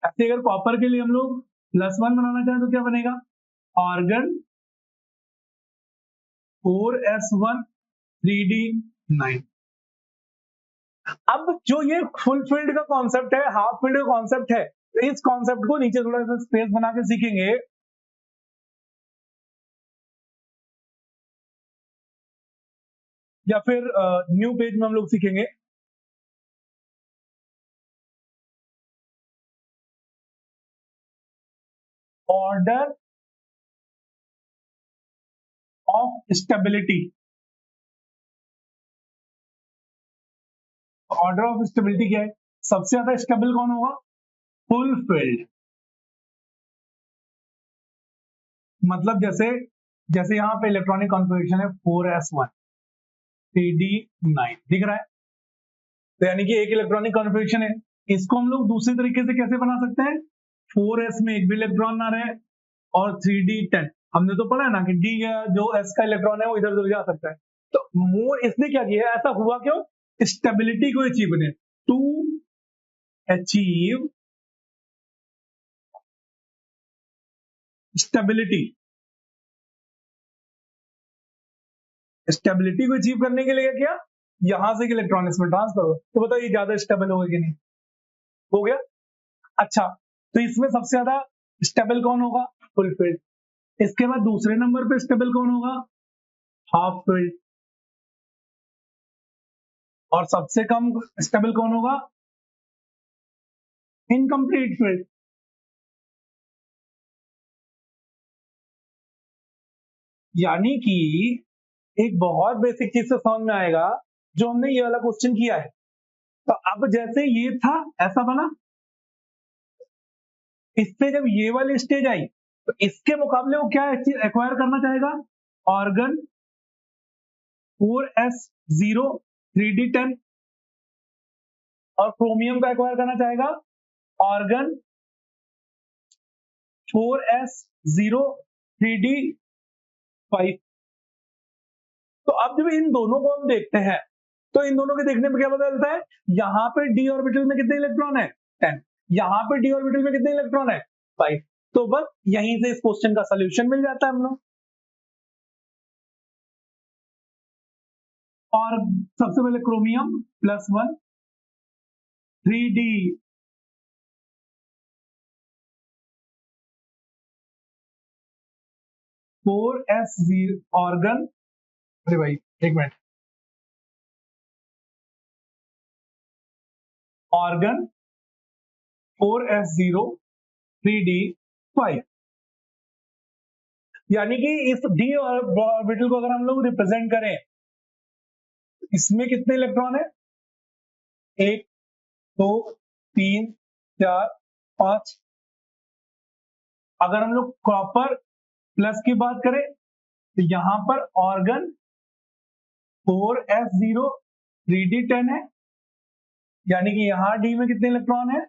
ऐसे अगर कॉपर के लिए हम लोग +1 बनाना चाहें तो क्या बनेगा, ऑर्गन 4s1 3d9। अब जो ये फुल फील्ड का कॉन्सेप्ट है, हाफ फील्ड का कॉन्सेप्ट है, तो इस कॉन्सेप्ट को नीचे थोड़ा सा स्पेस बना के सीखेंगे। या फिर न्यू पेज में हम लोग सीखेंगे। Order of stability. Order of stability क्या है, सबसे ज्यादा स्टेबल कौन होगा, फुल फील्ड। मतलब जैसे जैसे यहां पे इलेक्ट्रॉनिक कॉन्फ़िगरेशन है 4s1 3d9 दिख रहा है, तो यानी कि एक इलेक्ट्रॉनिक कॉन्फ़िगरेशन है। इसको हम लोग दूसरे तरीके से कैसे बना सकते हैं, 4s में एक भी इलेक्ट्रॉन ना रहे और 3d10। हमने तो पढ़ा है ना कि d जो s का इलेक्ट्रॉन है वो इधर उधर जा सकता है। तो मोर इसने क्या किया, ऐसा हुआ क्यों, स्टेबिलिटी को अचीव करने, टू अचीव स्टेबिलिटी। स्टेबिलिटी को अचीव करने के लिए क्या किया, यहां से इलेक्ट्रॉन इसमें ट्रांसफर हो। तो बताओ ये ज्यादा स्टेबल होगा कि नहीं, हो गया। अच्छा तो इसमें सबसे ज्यादा स्टेबल कौन होगा, फुल फील्ड। इसके बाद दूसरे नंबर पे स्टेबल कौन होगा, हाफ फील्ड। और सबसे कम स्टेबल कौन होगा, इनकम्प्लीट फील्ड। यानी कि एक बहुत बेसिक चीज से समझ में आएगा, जो हमने ये वाला क्वेश्चन किया है। तो अब जैसे ये था ऐसा बना, इससे जब ये वाली स्टेज आई तो इसके मुकाबले वो क्या एक्वायर करना चाहेगा, ऑर्गन 4s0 3d10। और क्रोमियम का एक्वायर करना चाहेगा ऑर्गन 4s0 3d5। तो अब जब इन दोनों को हम देखते हैं तो इन दोनों के देखने में क्या पता चलता है, यहां पे d ऑर्बिटल में कितने इलेक्ट्रॉन है 10, यहां पे d ऑर्बिटल में कितने इलेक्ट्रॉन है 5। तो बस यहीं से इस क्वेश्चन का सॉल्यूशन मिल जाता है हम लोग। और सबसे पहले क्रोमियम +1 3d 4s0 ऑर्गन, अरे भाई एक मिनट, ऑर्गन 4s0 3d5। यानी कि इस d ऑर्बिटल को अगर हम लोग रिप्रेजेंट करें, इसमें कितने इलेक्ट्रॉन है? 1 2 3 4 5। अगर हम लोग कॉपर प्लस की बात करें तो यहां पर ऑर्गन 4s0 3d10 है, यानी कि यहां d में कितने इलेक्ट्रॉन है?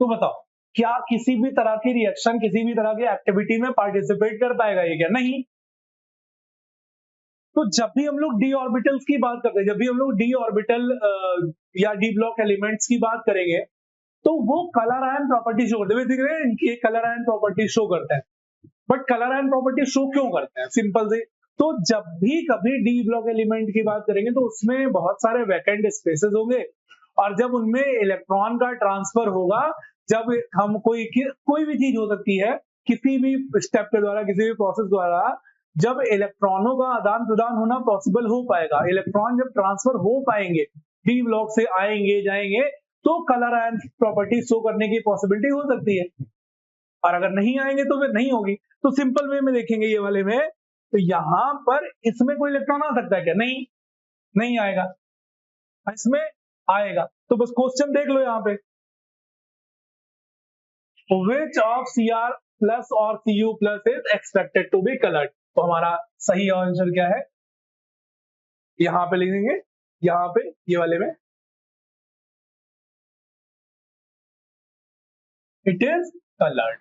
तो बताओ, क्या किसी भी तरह की रिएक्शन, किसी भी तरह की एक्टिविटी में पार्टिसिपेट कर पाएगा ये? क्या नहीं। तो जब भी हम लोग डी ऑर्बिटल्स की बात करते हैं, जब भी हम लोग डी ऑर्बिटल या डी ब्लॉक एलिमेंट्स की बात करेंगे, तो वो कलर आयन प्रॉपर्टी शो करते हैं। देख रहे हैं, इनकी कलर आयन प्रॉपर्टी शो करते हैं। But colour ion property show क्यों करते हैं? सिंपल से, तो जब भी कभी डी ब्लॉक एलिमेंट की बात करेंगे तो उसमें बहुत सारे वैकेंट स्पेसेस होंगे, और जब उनमें इलेक्ट्रॉन का ट्रांसफर होगा, जब हम कोई भी चीज हो सकती है, किसी भी स्टेप के द्वारा, किसी भी प्रोसेस द्वारा, जब इलेक्ट्रॉनों का आदान प्रदान होना पॉसिबल हो पाएगा, इलेक्ट्रॉन जब ट्रांसफर हो पाएंगे, डी ब्लॉक से आएंगे जाएंगे, तो कलर आयन प्रॉपर्टी शो करने की पॉसिबिलिटी हो सकती है। और अगर नहीं आएंगे तो फिर नहीं होगी। तो सिंपल वे में देखेंगे ये वाले में, तो यहां पर इसमें कोई इलेक्ट्रॉन आ सकता है क्या? नहीं, नहीं आएगा। इसमें आएगा। तो बस क्वेश्चन देख लो यहां पे, which of Cr plus or Cu plus is expected to be colored। तो हमारा सही आंसर क्या है? यहां पे लिखेंगे, यहां पे ये वाले में इट इज कलर्ड,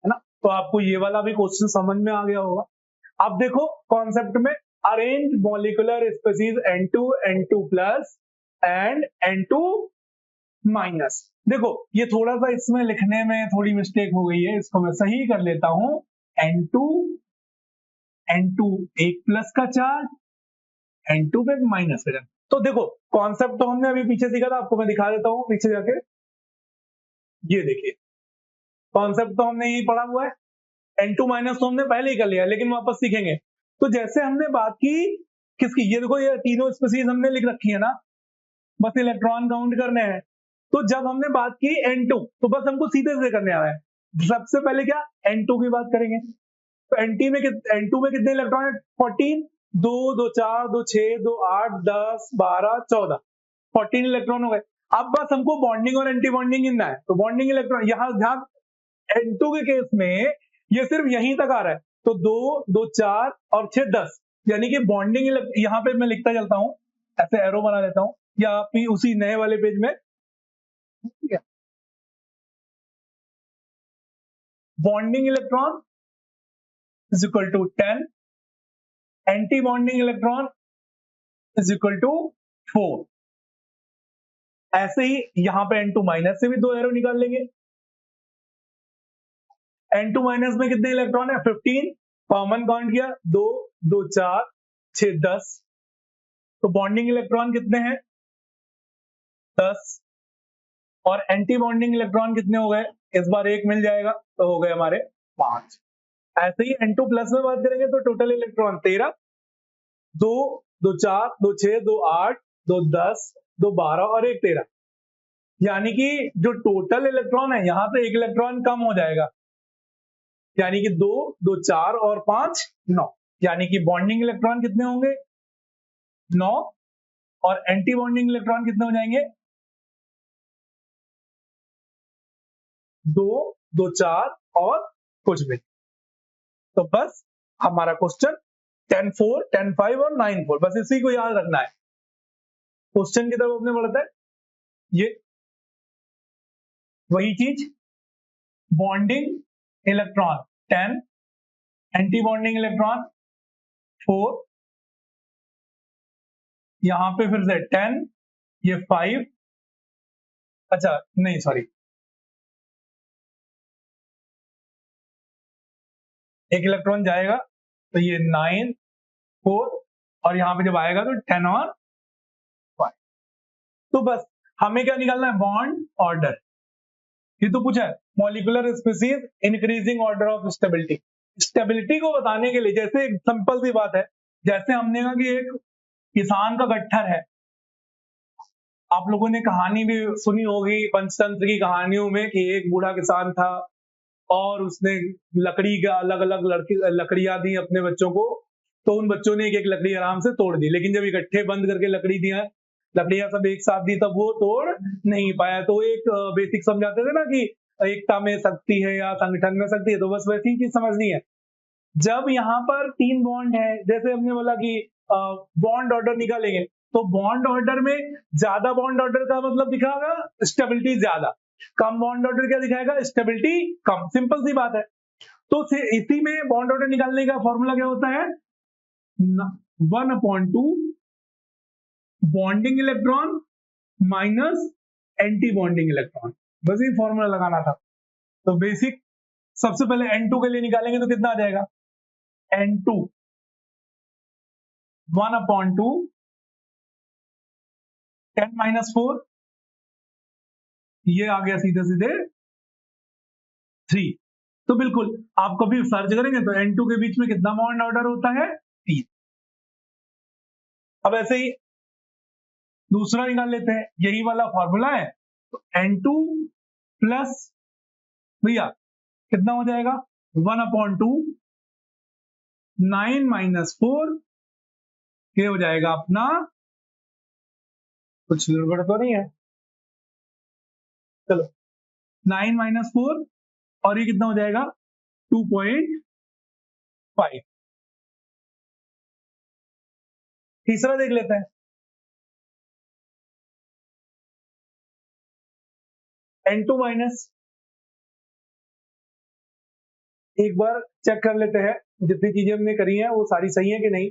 है ना। तो आपको ये वाला भी क्वेश्चन समझ में आ गया होगा। अब देखो कॉन्सेप्ट में, arrange molecular species N2 N2 plus and N2 minus. देखो ये थोड़ा सा इसमें लिखने में थोड़ी मिस्टेक हो गई है, इसको मैं सही कर लेता हूं। N2 N2 एक प्लस का चार्ज, N2 पे माइनस का चार्ज। तो देखो कॉन्सेप्ट तो हमने अभी पीछे सीखा था, आपको मैं दिखा देता हूं पीछे जाके। ये देखिए कॉन्सेप्ट तो हमने यही पढ़ा हुआ है, N2 माइनस तो हमने पहले ही कर लिया, लेकिन वापस सीखेंगे। तो जैसे हमने बात की किसकी, ये देखो ये तीनों स्पीसीज हमने लिख रखी है ना, बस इलेक्ट्रॉन काउंट करने हैं। तो जब हमने बात की N2, तो बस हमको सीधे से करने आ रहा है। सबसे पहले क्या, N2 की बात करेंगे। तो N2 में कितने इलेक्ट्रॉन है? 14, 2 2 4 2 6 2 8 10 12 14, 14 इलेक्ट्रॉन हो गए। अब बस हमको बॉन्डिंग और एंटी बॉन्डिंग गिनना है। तो बॉन्डिंग इलेक्ट्रॉन, यहां ध्यान, N2 के केस में ये सिर्फ यहीं तक आ रहा है। तो 2 2 4 और 6 10, यानी कि बॉन्डिंग, यहां पे मैं लिखता चलता हूं, ऐसे एरो बना लेता हूं, या आप उसी नए वाले पेज में, ठीक है। Bonding electron is equal to 10, anti bonding electron is equal to 4। ऐसे ही यहां पे N2 माइनस से भी 2 एरो निकाल लेंगे। N2 माइनस में कितने इलेक्ट्रॉन है? 15, कॉमन काउंट किया, 2 2 4 6 10। तो बॉन्डिंग इलेक्ट्रॉन कितने हैं? 10। और एंटी बॉन्डिंग इलेक्ट्रॉन कितने हो गए? इस बार एक मिल जाएगा, तो हो गए हमारे 5। ऐसे ही N2 प्लस में बात करेंगे तो टोटल इलेक्ट्रॉन 13, 2 2 4 2 6 2 8 2 10 2 12 और 1 13। यानी कि जो टोटल इलेक्ट्रॉन है, यहां से एक इलेक्ट्रॉन कम हो जाएगा, यानी कि 2 2 4 और 5 9। यानी कि बॉन्डिंग इलेक्ट्रॉन कितने होंगे? 9। और एंटी बॉन्डिंग इलेक्ट्रॉन कितने हो जाएंगे? 2 2 4 और कुछ भी। तो बस हमारा क्वेश्चन 10 4 10 5 और 9 4, बस इसी को याद रखना है। क्वेश्चन की तरफ अपने बढ़ता है, ये वही चीज, bonding electron 10, anti bonding electron 4, यहां पे फिर से 10, ये 5, अच्छा नहीं सॉरी, एक इलेक्ट्रॉन जाएगा, तो ये 9 4, और यहां पे जब आएगा तो 10 और 5। तो बस हमें क्या निकालना है, बॉन्ड ऑर्डर। ये तो पूछा है molecular species increasing order of stability. Stability को बताने के लिए, जैसे एक सिंपल सी बात है, जैसे हमने कहा कि एक किसान का गट्ठर है, आप लोगों ने कहानी भी सुनी होगी पंचतंत्र की कहानियों में कि एक बूढ़ा किसान था और उसने लकड़ी का अलग अलग लकड़ियां दी अपने बच्चों को, तो उन बच्चों ने एक एक लकड़ी आराम से तोड़ दी, लेकिन जब इकट्ठे बंद करके लकड़ियां सब एक साथ दी तब वो तोड़ नहीं पाया। तो एक बेसिक समझाते थे ना कि एकता में शक्ति है या संगठन में शक्ति है, तो बस वैसी चीज समझनी है। जब यहाँ पर 3 बॉन्ड है, जैसे हमने बोला कि बॉन्ड ऑर्डर निकालेंगे, तो बॉन्ड ऑर्डर में ज्यादा बॉन्ड ऑर्डर का मतलब दिखाएगा स्टेबिलिटी ज्यादा, कम बॉन्ड ऑर्डर क्या दिखाएगा, स्टेबिलिटी कम। सिंपल सी बात है। तो इसी में बॉन्ड ऑर्डर निकालने का फॉर्मूला क्या होता है, 1/2 bonding electron minus anti bonding electron, बस ये फॉर्मूला लगाना था। तो बेसिक सबसे पहले N2 के लिए निकालेंगे तो कितना आ जाएगा, N2 1/2 10-4, ये आ गया सीधे सीधे 3। तो बिल्कुल आप कभी सर्च करेंगे तो N2 के बीच में कितना बॉन्ड ऑर्डर होता है, 3। अब ऐसे ही दूसरा निकाल लेते हैं, यही वाला फॉर्मूला है। तो N2 प्लस भैया कितना हो जाएगा, 1/2 9-4, ये हो जाएगा अपना, कुछ गड़बड़ तो नहीं है, चलो 9-4, और ये कितना हो जाएगा 2.5। तीसरा देख लेते हैं, N2 माइनस, एक बार चेक कर लेते हैं जितनी चीजें हमने करी हैं वो सारी सही है कि नहीं।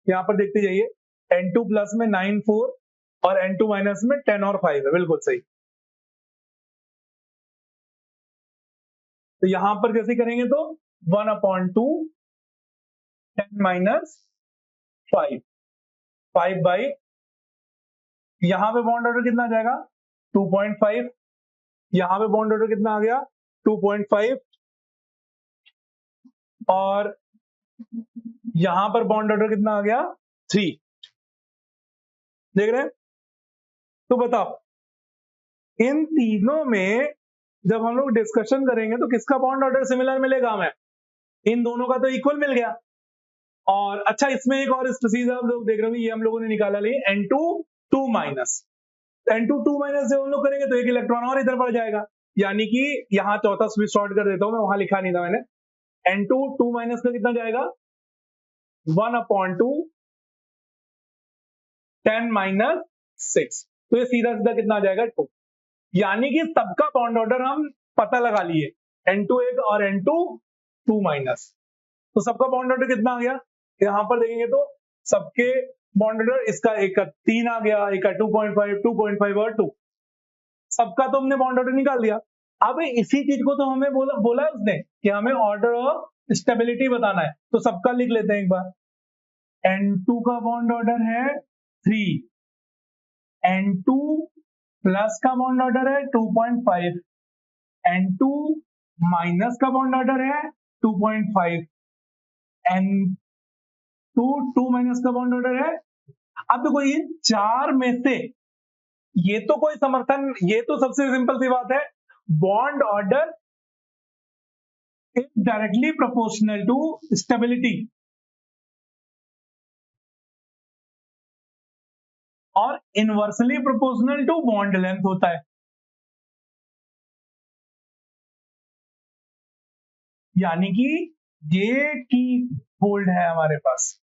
यहां पर देखते जाइए, N2 प्लस में 9-4 और N2 माइनस में 10 और 5 है, बिल्कुल सही। तो यहां पर कैसे करेंगे, तो 1/2 10-5 5 यहां पे बॉन्ड ऑर्डर कितना आ जाएगा 2.5, यहां पे बॉन्ड ऑर्डर कितना आ गया 2.5, और यहां पर बॉन्ड ऑर्डर कितना आ गया 3। देख रहे हैं। तो बताओ इन तीनों में जब हम लोग डिस्कशन करेंगे तो किसका बॉन्ड ऑर्डर सिमिलर मिलेगा हमें, इन दोनों का तो इक्वल मिल गया। और अच्छा इसमें एक और स्पीसीज आप लोग देख रहे हो, ये हम लोगों ने निकाला ले N2 2 माइनस, N2 2 माइनस जब हम लोग करेंगे तो एक इलेक्ट्रॉन और इधर बढ़ जाएगा, यानी कि यहां चौथा स्विच शॉर्ट कर देता हूं मैं, वहां लिखा नहीं था मैंने। N2 2 माइनस का कितना जाएगा 1/2 10-6, तो ये सीधा सीधा कितना आ जाएगा 2, यानी कि सबका बॉन्ड ऑर्डर हम पता लगा लिए, N2 एक और N2 2 माइनस। तो सबका बॉन्ड ऑर्डर कितना आ गया, यहां पर देखेंगे तो सबके बॉन्ड ऑर्डर, इसका एक का 3 आ गया, एक का 2.5 और 2, सबका तो हमने बॉन्ड ऑर्डर निकाल दिया। अब इसी चीज को तो हमें बोला उसने कि हमें ऑर्डर ऑफ स्टेबिलिटी बताना है, तो सबका लिख लेते हैं एक बार। N2 का बॉन्ड ऑर्डर है 3, N2 प्लस का बॉन्ड ऑर्डर है 2.5, N2 माइनस का बॉन्ड ऑर्डर है 2.5, N2 2 माइनस का बॉन्ड ऑर्डर है। अब देखो इन चार में से ये तो कोई समर्थन, ये तो सबसे सिंपल सी बात है, bond order is directly proportional to stability, और inversely proportional to bond length होता है। यानी कि ये की होल्ड है हमारे पास,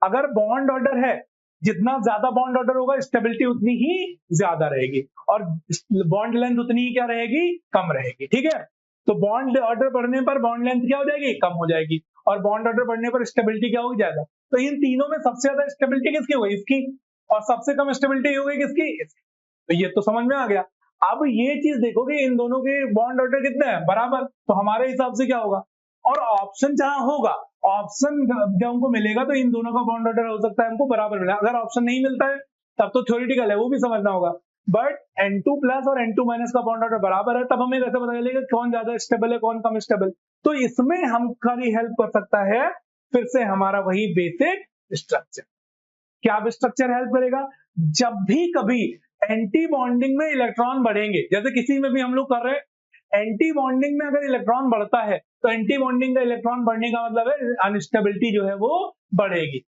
अगर बॉन्ड ऑर्डर है, जितना ज्यादा बॉन्ड ऑर्डर होगा स्टेबिलिटी उतनी ही ज्यादा रहेगी, और बॉन्ड लेंथ उतनी ही क्या रहेगी, कम रहेगी। ठीक है, तो बॉन्ड ऑर्डर बढ़ने पर बॉन्ड लेंथ क्या हो जाएगी, कम हो जाएगी, और बॉन्ड ऑर्डर बढ़ने पर स्टेबिलिटी क्या होगी, ज्यादा। तो इन तीनों में सबसे ज्यादा स्टेबिलिटी किसकी होगी, इसकी, और सबसे कम स्टेबिलिटी होगी किसकी, इसकी। तो ये तो समझ में आ गया। अब ये चीज देखो कि इन दोनों के बॉन्ड ऑर्डर कितने हैं, बराबर, तो हमारे हिसाब से क्या होगा, और ऑप्शन जहां होगा, ऑप्शन जब हमको मिलेगा तो इन दोनों का बॉन्ड ऑर्डर हो सकता है हमको बराबर मिला, अगर ऑप्शन नहीं मिलता है तब तो थ्योरेटिकल है, वो भी समझना होगा। बट N2 प्लस और N2 माइनस का बॉन्ड ऑर्डर बराबर है, तब हमें कैसे पता चलेगा कौन ज्यादा स्टेबल है कौन कम स्टेबल। तो इसमें हमारी हेल्प कर सकता है फिर से हमारा वही बेसिक स्ट्रक्चर। क्या स्ट्रक्चर हेल्प करेगा? जब भी कभी एंटी बॉन्डिंग में इलेक्ट्रॉन बढ़ेंगे, जैसे किसी में भी हम लोग कर रहे हैं, एंटी बॉन्डिंग में अगर इलेक्ट्रॉन बढ़ता है तो एंटी बॉन्डिंग का इलेक्ट्रॉन बढ़ने का मतलब है अनस्टेबिलिटी जो है वो बढ़ेगी।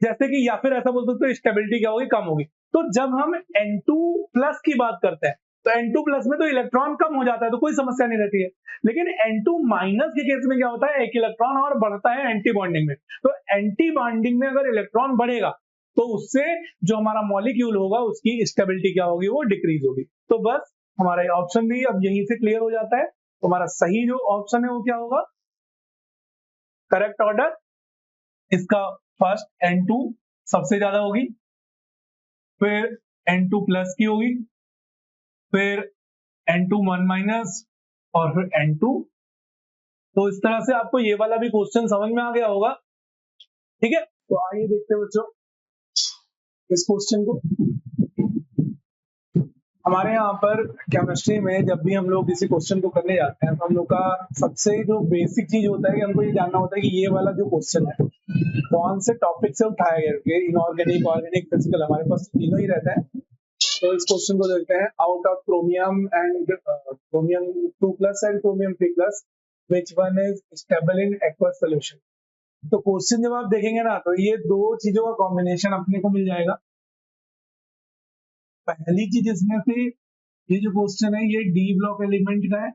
जैसे कि या फिर ऐसा बोल सकते हो स्टेबिलिटी क्या होगी, कम होगी। तो जब हम N2 प्लस की बात करते हैं तो N2 प्लस में तो इलेक्ट्रॉन कम हो जाता है तो कोई समस्या नहीं रहती है, लेकिन N2 माइनस के केस में क्या होता है, एक इलेक्ट्रॉन और बढ़ता है एंटी बॉन्डिंग में। तो एंटी बॉन्डिंग में अगर इलेक्ट्रॉन बढ़ेगा तो उससे जो हमारा मॉलिक्यूल होगा उसकी स्टेबिलिटी क्या होगी, वो डिक्रीज होगी। तो बस हमारा ऑप्शन भी अब यहीं से क्लियर हो जाता है। तो हमारा सही जो ऑप्शन है वो क्या होगा, करेक्ट ऑर्डर इसका फर्स्ट N2 सबसे ज्यादा होगी, फिर N2 प्लस की होगी, फिर N2 1 माइनस और फिर N2। तो इस तरह से आपको ये वाला भी क्वेश्चन समझ में आ गया होगा। ठीक है, तो आइए देखते हैं बच्चों इस क्वेश्चन को। हमारे यहाँ पर केमिस्ट्री में जब भी हम लोग किसी क्वेश्चन को करने जाते हैं तो हम लोग का सबसे जो बेसिक चीज होता है कि हमको ये जानना होता है कि ये वाला जो क्वेश्चन है कौन से टॉपिक से उठाया गया, इनऑर्गेनिक, ऑर्गेनिक, फिजिकल, हमारे पास तीनों ही रहता है। तो इस क्वेश्चन को देखते हैं, out of chromium and chromium 2 plus and chromium 3 plus which one is stable in aqueous solution. तो क्वेश्चन जब आप देखेंगे ना तो ये दो चीजों का कॉम्बिनेशन अपने को मिल जाएगा। पहली चीज इसमें से ये जो क्वेश्चन है ये डी ब्लॉक एलिमेंट का है,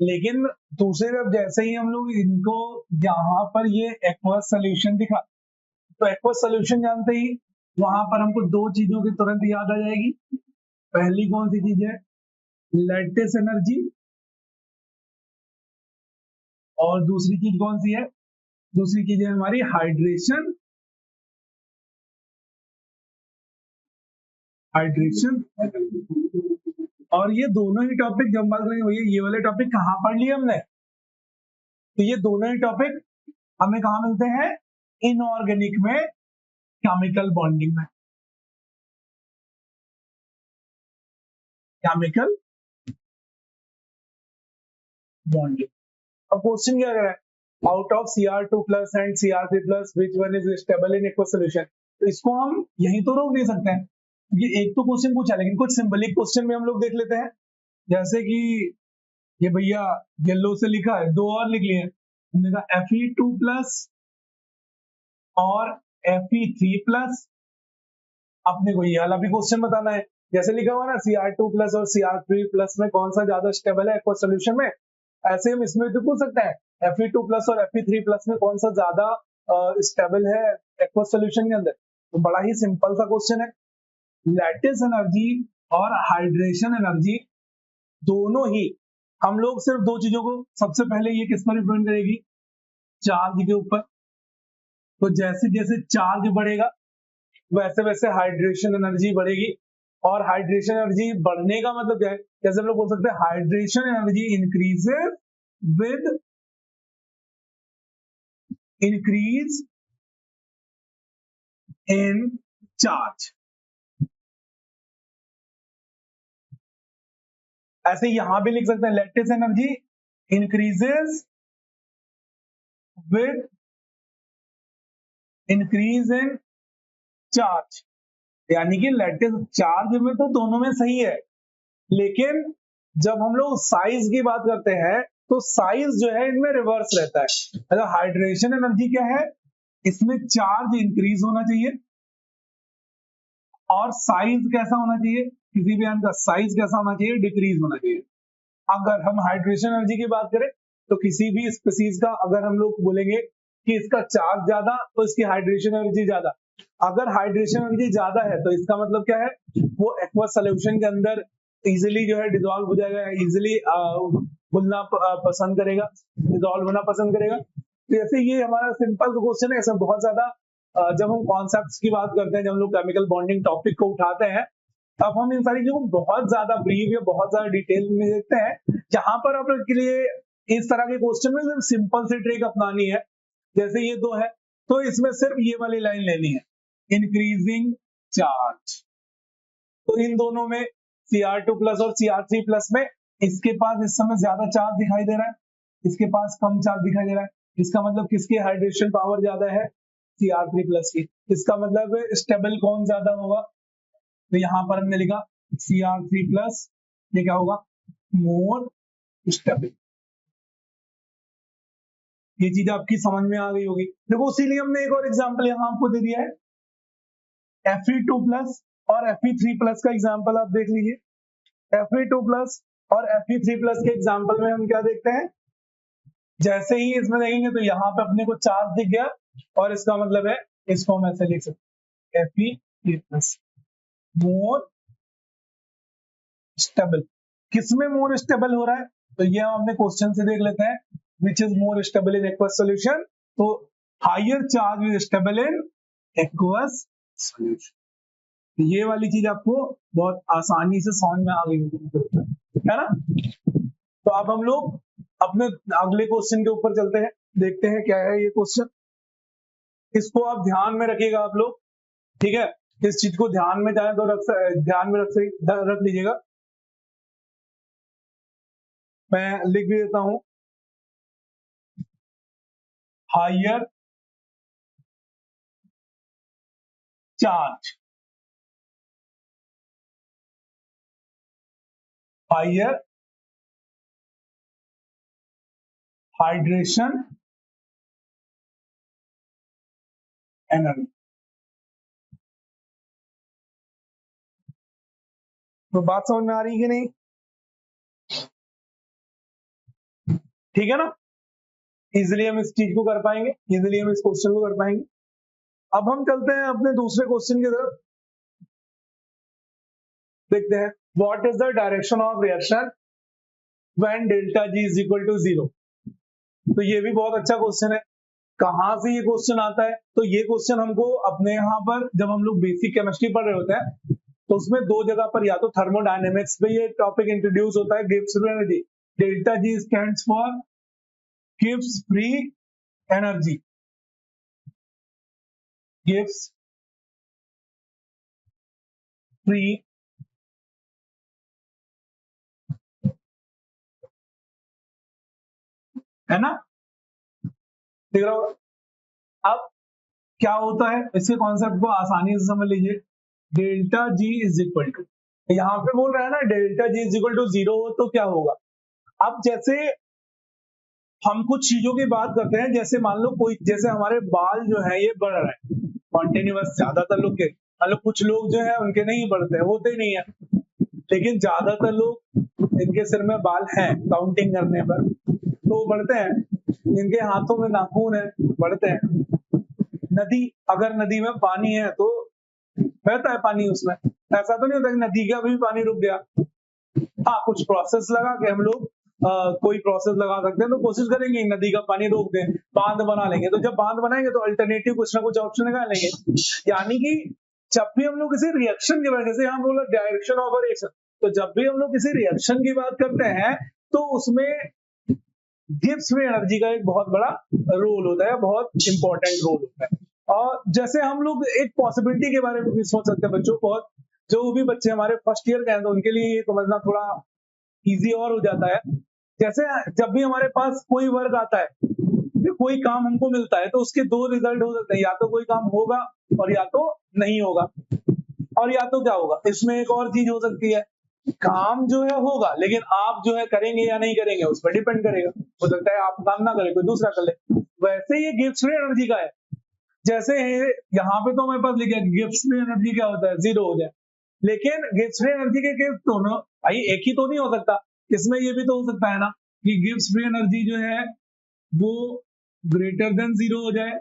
लेकिन दूसरे तरफ जैसे ही हम लोग इनको यहाँ पर ये एक्वस सॉल्यूशन दिखा, तो एक्वस सॉल्यूशन जानते ही वहां पर हमको दो चीजों की तुरंत याद आ जाएगी। पहली कौन सी चीज है, लैटिस एनर्जी, और दूसरी चीज कौन सी है, दूसरी चीज है हमारी हाइड्रेशन, हाइड्रेशन। और ये दोनों ही टॉपिक जब बात करेंगे भैया ये वाले टॉपिक कहाँ पढ़ लिए हमने, तो ये दोनों ही टॉपिक हमें कहाँ मिलते हैं, इनऑर्गेनिक में, केमिकल बॉन्डिंग में, केमिकल बॉन्डिंग। अब क्वेश्चन क्या कर रहा है, out of Cr2 plus and Cr3 plus which one is stable in aqueous solution. तो इसको हम यहीं तो रोक नहीं सकते हैं, ये एक तो क्वेश्चन पूछा, लेकिन कुछ सिंबलिक क्वेश्चन में हम लोग देख लेते हैं। जैसे कि ये भैया येलो से लिखा है, दो और लिख लिए, हमने कहा Fe2 प्लस और Fe3 प्लस। अपने को ये वाला भी क्वेश्चन बताना है, जैसे लिखा हुआ ना Cr2 प्लस और Cr3 प्लस में कौन सा ज्यादा स्टेबल है एक्वस सॉल्यूशन में, ऐसे हम इसमें भी पूछ सकते हैं Fe2 प्लस और Fe3 प्लस में कौन सा ज्यादा स्टेबल है एक्वस सॉल्यूशन के अंदर। तो बड़ा ही सिंपल सा क्वेश्चन है, लैटिस एनर्जी और हाइड्रेशन एनर्जी दोनों ही हम लोग सिर्फ दो चीजों को, सबसे पहले ये किस पर डिपेंड करेगी, चार्ज के ऊपर। तो जैसे जैसे चार्ज बढ़ेगा वैसे वैसे हाइड्रेशन एनर्जी बढ़ेगी, और हाइड्रेशन एनर्जी बढ़ने का मतलब क्या है, जैसे हम लोग बोल सकते हैं hydration energy increases with increase in charge. ऐसे यहां भी लिख सकते हैं lattice energy increases with increase in charge, यानी कि लैटिस चार्ज में तो दोनों में सही है, लेकिन जब हम लोग साइज की बात करते हैं तो साइज जो है इनमें रिवर्स रहता है। अगर हाइड्रेशन एनर्जी क्या है, इसमें चार्ज इंक्रीज होना चाहिए, और साइज कैसा होना चाहिए, किसी भी का साइज कैसा होना चाहिए, डिक्रीज होना चाहिए। अगर हम हाइड्रेशन एनर्जी की बात करें तो किसी भी स्पीसीज का अगर हम लोग बोलेंगे कि इसका चार्ज ज्यादा तो इसकी हाइड्रेशन एनर्जी ज्यादा, अगर हाइड्रेशन एनर्जी ज्यादा है तो इसका मतलब क्या है, वो एक्वस सॉल्यूशन के अंदर इजीली जो है डिसॉल्व हो जाएगा, इजीली घुलना पसंद करेगा, डिसॉल्व होना पसंद करेगा। तो जैसे ये हमारा सिंपल क्वेश्चन है, ऐसा बहुत ज्यादा जब हम कॉन्सेप्ट्स की बात करते हैं, जब हम लोग केमिकल बॉन्डिंग टॉपिक को उठाते हैं, तब हम इन सारी चीजों को बहुत ज्यादा ब्रीफ या बहुत ज्यादा डिटेल में देखते हैं। जहां पर आपके लिए इस तरह के क्वेश्चन में सिर्फ सिंपल सी ट्रिक अपनानी है, जैसे ये दो है तो इसमें सिर्फ ये वाली लाइन लेनी है, इंक्रीजिंग चार्ज। तो इन दोनों में Cr2 प्लस और Cr3 प्लस में इसके पास इस समय ज्यादा चार्ज दिखाई दे रहा है, इसके पास कम चार्ज दिखाई दे रहा है। इसका मतलब किसकी हाइड्रेशन पावर ज्यादा है? Cr3 प्लस की। इसका मतलब स्टेबल कौन ज्यादा होगा? तो यहां पर हमने लिखा Cr3 प्लस, ये क्या होगा? More stable. ये चीज आपकी समझ में आ गई होगी। देखो इसीलिए हमने एक और एग्जांपल यहां आपको दे दिया है, Fe2 प्लस और Fe3 प्लस का एग्जांपल आप देख लीजिए। Fe2 प्लस और Fe3 प्लस के एग्जांपल में हम क्या देखते हैं, जैसे ही इसमें देखेंगे तो यहाँ पे अपने को चार्ज दिख गया, और इसका मतलब है इसको हम ऐसे लिख सकते हैं Fe3 प्लस मोर स्टेबल। किसमें मोर स्टेबल हो रहा है? तो ये हम अपने क्वेश्चन से देख लेते हैं, which is more stable in aqueous solution. तो higher charge is stable in aqueous solution. ये वाली चीज आपको बहुत आसानी से समझ में आ गई है ना। तो अब हम लोग अपने अगले क्वेश्चन के ऊपर चलते हैं, देखते हैं क्या है ये क्वेश्चन। इसको आप ध्यान में रखिएगा आप लोग, ठीक है। इस चीज को ध्यान में जाए तो ध्यान में रख लीजिएगा। मैं लिख भी देता हूं, higher charge, higher hydration energy. तो बात समझ में आ रही है कि नहीं? ठीक है ना, इजिली हम इस चीज को कर पाएंगे, इजिली हम इस क्वेश्चन को कर पाएंगे। अब हम चलते हैं अपने दूसरे क्वेश्चन की तरफ, देखते हैं what is the direction of reaction when delta G is equal to 0। तो ये भी बहुत अच्छा क्वेश्चन है। कहां से ये क्वेश्चन आता है? तो ये क्वेश्चन हमको अपने यहाँ पर जब हम लोग बेसिक केमिस्ट्री पढ़ रहे होते हैं तो उसमें दो जगह पर, या तो थर्मोडायनेमिक्स में ये टॉपिक इंट्रोड्यूस होता है, Gibbs free energy. Delta G stands for Gibbs free energy, Gibbs free है ना, देख रहा हो। अब क्या होता है, इसके कॉन्सेप्ट को आसानी से समझ लीजिए। Delta G is equal to, यहाँ पे बोल रहा है ना delta G is equal to 0 हो तो क्या होगा। अब जैसे हम कुछ चीजों की बात करते हैं, जैसे मान लो कोई, जैसे हमारे बाल जो है ये बढ़ रहा है कॉन्टिन्यूअस, ज्यादातर लोग के, मतलब कुछ लोग जो है उनके नहीं बढ़ते, होते ही नहीं है, लेकिन ज्यादातर लोग इनके सिर में बाल हैं काउंटिंग करने पर तो बढ़ते हैं, इनके हाथों में नाखून है बढ़ते हैं। नदी, अगर नदी में पानी है तो बहता है पानी उसमें, ऐसा तो नहीं होता कि नदी का भी पानी रुक गया। हाँ, कुछ प्रोसेस लगा के हम लोग कोई प्रोसेस लगा सकते हैं, तो कोशिश करेंगे नदी का पानी रोक दें, बांध बना लेंगे। तो जब बांध बनाएंगे तो अल्टरनेटिव कुछ ना कुछ ऑप्शन निकालेंगे। यानी कि जब भी हम लोग किसी रिएक्शन की वजह से, यहाँ बोला डायरेक्शन ऑफ रिएक्शन, तो जब भी हम लोग किसी रिएक्शन की बात करते हैं तो उसमें गिब्स फ्री एनर्जी का एक बहुत बड़ा रोल होता है, बहुत इंपॉर्टेंट रोल होता है। और जैसे हम लोग एक पॉसिबिलिटी के बारे में भी सोच सकते हैं, बच्चों, बहुत जो भी बच्चे हमारे फर्स्ट ईयर के हैं तो उनके लिए ये समझना थोड़ा इजी और हो जाता है। जैसे जब भी हमारे पास कोई वर्क आता है या कोई काम हमको मिलता है तो उसके दो रिजल्ट हो सकते हैं, या तो कोई काम होगा और या तो नहीं होगा। और या तो क्या होगा, इसमें एक और चीज हो सकती है, काम जो है होगा लेकिन आप जो है करेंगे या नहीं करेंगे उस पर डिपेंड करेगा, हो सकता है आप काम ना करें कोई दूसरा कर ले। वैसे ये गिब्स फ्री एनर्जी का है। जैसे यहाँ पे तो हमारे पास लिखा है गिब्स फ्री एनर्जी क्या होता है, 0 हो जाए, लेकिन गिब्स फ्री एनर्जी के केस दोनों भाई एक ही तो नहीं हो सकता, इसमें ये भी तो हो सकता है ना कि गिब्स फ्री एनर्जी जो है वो ग्रेटर देन 0 हो जाए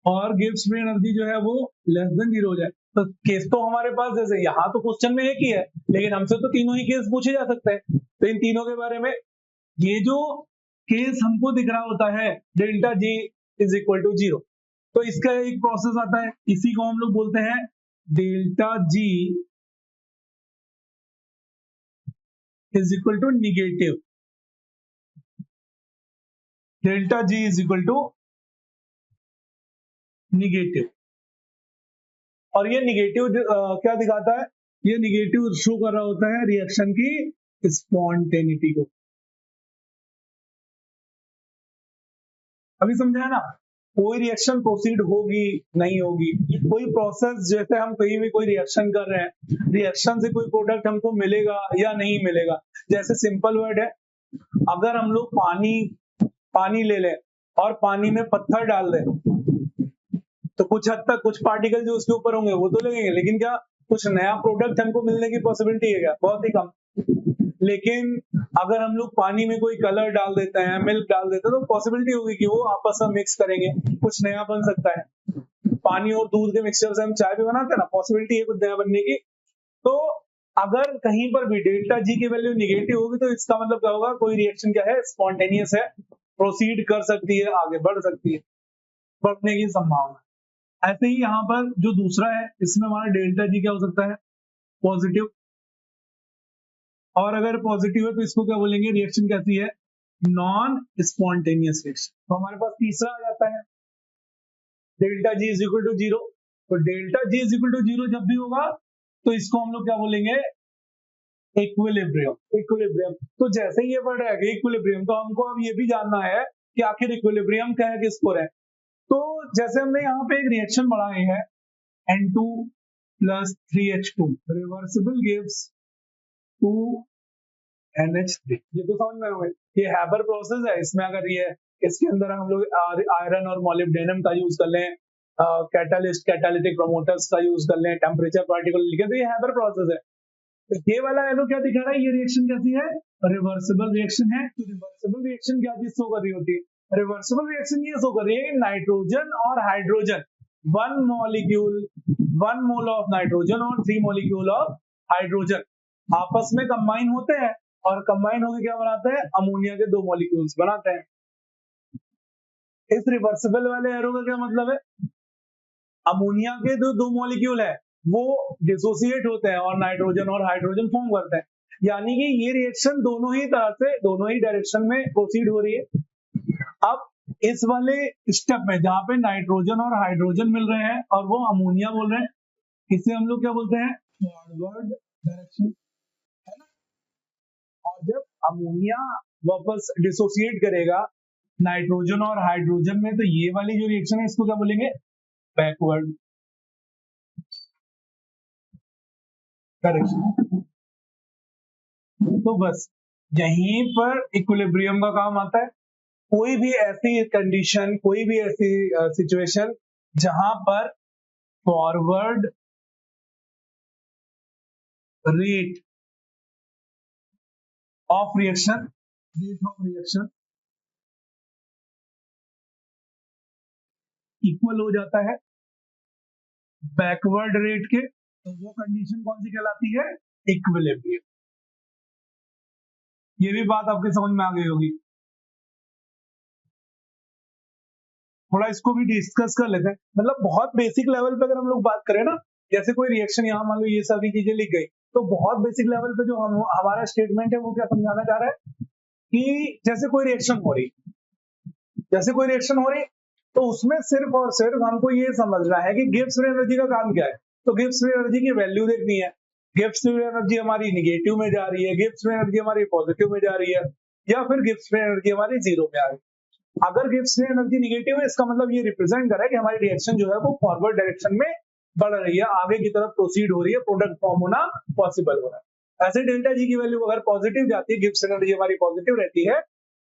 और गिब्स फ्री एनर्जी जो है वो लेस देन 0 हो जाए। तो केस तो हमारे पास, जैसे यहाँ तो क्वेश्चन में एक ही है लेकिन हमसे तो तीनों ही केस पूछे जा सकते हैं। तो इन तीनों के बारे में ये जो केस हमको दिख रहा होता है delta G is equal to 0, तो इसका एक प्रोसेस आता है, इसी को हम लोग बोलते हैं delta G is equal to negative, delta G is equal to negative. और ये निगेटिव क्या दिखाता है, ये निगेटिव शो कर रहा होता है रिएक्शन की स्पॉन्टेनिटी को। अभी समझा है ना, कोई रिएक्शन प्रोसीड होगी नहीं होगी, कोई प्रोसेस, जैसे हम कहीं भी कोई रिएक्शन कर रहे हैं, रिएक्शन से कोई प्रोडक्ट हमको मिलेगा या नहीं मिलेगा। जैसे सिंपल वर्ड है, अगर हम लोग पानी ले लें और पानी में पत्थर डाल दें, तो कुछ हद तक कुछ पार्टिकल जो उसके ऊपर होंगे वो तो लगेंगे, लेकिन क्या कुछ नया प्रोडक्ट हमको मिलने की पॉसिबिलिटी है क्या? बहुत ही कम। लेकिन अगर हम लोग पानी में कोई कलर डाल देते हैं, मिल्क डाल देते हैं, तो पॉसिबिलिटी होगी कि वो आपस में मिक्स करेंगे, कुछ नया बन सकता है। पानी और दूध के मिक्सचर से हम चाय भी बनाते हैं ना, पॉसिबिलिटी है कुछ नया बनने की। तो अगर कहीं पर भी डेल्टा जी की वैल्यू निगेटिव होगी, तो इसका मतलब क्या होगा, कोई रिएक्शन क्या है, स्पॉन्टेनियस है, प्रोसीड कर सकती है, आगे बढ़ सकती है, बढ़ने की संभावना। ऐसे ही यहाँ पर जो दूसरा है, इसमें हमारा डेल्टा जी क्या हो सकता है, पॉजिटिव। और अगर पॉजिटिव है तो इसको क्या बोलेंगे, रिएक्शन कैसी है, नॉन स्पॉन्टेनियस रिएक्शन। तो हमारे पास तीसरा आ जाता है delta G is equal to zero. तो delta G is equal to zero जब भी होगा तो इसको हम लोग क्या बोलेंगे, इक्विलिब्रियम। इक्विलिब्रियम, तो जैसे ही ये वर्ड है इक्विलिब्रियम, तो हमको अब ये भी जानना है कि आखिर इक्विलिब्रियम क्या है, किसको है। तो जैसे हमने यहाँ पे एक रिएक्शन बढ़ाए है, N2 plus 3H2 reversible gives 2NH3। ये तो समझ में आ गए, ये हैबर प्रोसेस है। इसमें अगर ये इसके अंदर हम लोग आयरन और मोलिब्डेनम का यूज कर लें, कैटालिस्ट कैटालिटिक प्रोमोटर्स का यूज कर लें, टेम्परेचर पार्टिकल लिखे, तो ये हैबर प्रोसेस है। तो ये वाला एरो क्या दिखा रहा है, ये रिएक्शन कैसी है, रिवर्सिबल रिएक्शन है। तो रिवर्सिबल रिएक्शन क्या चीज शो कर रही होती है, रिवर्सिबल रिएक्शन ये शो कर रही है नाइट्रोजन और hydrogen, one molecule, one mole of nitrogen और 3 मॉलिक्यूल ऑफ हाइड्रोजन आपस में कंबाइन होते हैं, और कंबाइन होकर क्या बनाते हैं, अमोनिया के 2 मॉलिक्यूल्स बनाते हैं। इस रिवर्सिबल वाले एरो का क्या मतलब है, अमोनिया के जो 2 मॉलिक्यूल है वो डिसोसिएट होते हैं और नाइट्रोजन और हाइड्रोजन फॉर्म करते हैं। यानी कि ये रिएक्शन दोनों ही तरह से, दोनों ही डायरेक्शन में प्रोसीड हो रही है। अब इस वाले स्टेप में जहां पे नाइट्रोजन और हाइड्रोजन मिल रहे हैं और वो अमोनिया बोल रहे हैं, इसे हम लोग क्या बोलते हैं, फॉरवर्ड डायरेक्शन, है ना। और जब अमोनिया वापस डिसोसिएट करेगा नाइट्रोजन और हाइड्रोजन में, तो ये वाली जो रिएक्शन है इसको क्या बोलेंगे, बैकवर्ड डायरेक्शन। तो बस यहीं पर इक्विलिब्रियम का काम आता है। कोई भी ऐसी कंडीशन, कोई भी ऐसी सिचुएशन जहां पर forward rate of reaction equal हो जाता है बैकवर्ड रेट के, तो वो कंडीशन कौन सी कहलाती है, इक्विलिब्रियम। ये भी बात आपके समझ में आ गई होगी। थोड़ा इसको भी डिस्कस कर लेते हैं, मतलब बहुत बेसिक लेवल पे अगर हम लोग बात करें ना, जैसे कोई रिएक्शन, यहाँ मान लो ये सभी चीजें लिख गई, तो बहुत बेसिक लेवल पे जो हमारा स्टेटमेंट है वो क्या समझाना चाह रहा है कि जैसे कोई रिएक्शन हो रही, जैसे कोई रिएक्शन हो रही, तो उसमें सिर्फ और सिर्फ हमको ये समझना है कि गिब्स फ्री एनर्जी का काम क्या है। तो गिब्स फ्री एनर्जी की वैल्यू देखनी है, गिब्स फ्री एनर्जी हमारी निगेटिव में जा रही है, गिब्स फ्री एनर्जी हमारी पॉजिटिव में जा रही है, या फिर गिब्स फ्री एनर्जी हमारी जीरो में आ रही है। अगर गिब्स फ्री एनर्जी निगेटिव है, इसका मतलब ये रिप्रेजेंट कर रहा है कि हमारी रिएक्शन जो है वो फॉरवर्ड डायरेक्शन में बढ़ रही है, आगे की तरफ प्रोसीड हो रही है, प्रोडक्ट फॉर्म होना पॉसिबल हो रहा है। ऐसे डेल्टा जी की वैल्यू अगर पॉजिटिव जाती है, गिब्स एनर्जी हमारी पॉजिटिव रहती है,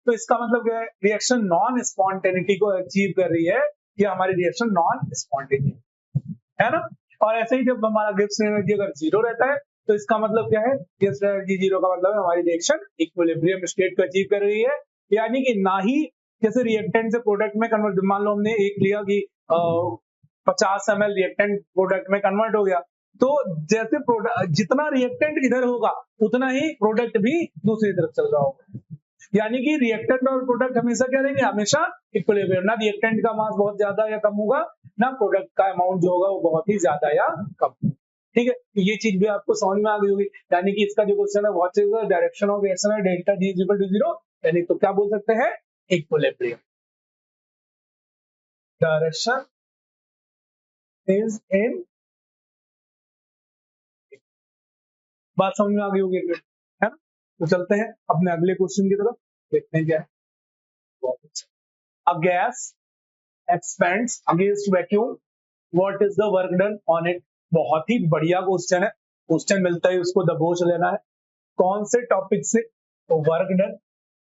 तो इसका मतलब क्या है, रिएक्शन नॉन स्पॉन्टेनिटी को अचीव कर रही है, या हमारी रिएक्शन नॉन स्पॉन्टेनियस है ना। और ऐसे ही जब हमारा गिब्स एनर्जी अगर जीरो रहता है, तो इसका मतलब क्या है, गिब्स एनर्जी जीरो का मतलब है हमारी रिएक्शन इक्विलिब्रियम स्टेट को अचीव कर रही है। यानी कि ना ही जैसे रिएक्टेंट से प्रोडक्ट में कन्वर्ट, मान लो हमने एक लिया कि 50 ml रिएक्टेंट प्रोडक्ट में कन्वर्ट हो गया, तो जैसे प्रोडक्ट जितना रिएक्टेंट इधर होगा उतना ही प्रोडक्ट भी दूसरी तरफ चल रहा होगा। यानी कि रिएक्टेंट और प्रोडक्ट हमेशा क्या रहेंगे, हमेशा इक्विलिब्रियम, ना रिएक्टेंट का मास बहुत ज्यादा या कम होगा, ना प्रोडक्ट का अमाउंट जो होगा वो बहुत ही ज्यादा या कम। ठीक है, तो ये चीज भी आपको समझ में आ गई होगी। यानी कि इसका जो क्वेश्चन है, what is the direction of reaction है delta G is equal to zero, यानी तो क्या बोल सकते हैं, इक्विलिब्रियम। डायरेक्शन is in बात समझ में आ गई होगी, है ना? तो चलते हैं अपने अगले क्वेश्चन की तरफ, देखते हैं क्या है। बहुत अच्छा। A gas expends against vacuum, what is the work done on it? बहुत ही बढ़िया क्वेश्चन है, क्वेश्चन मिलता है उसको दबोच लेना है। कौन से टॉपिक से? तो वर्क डन।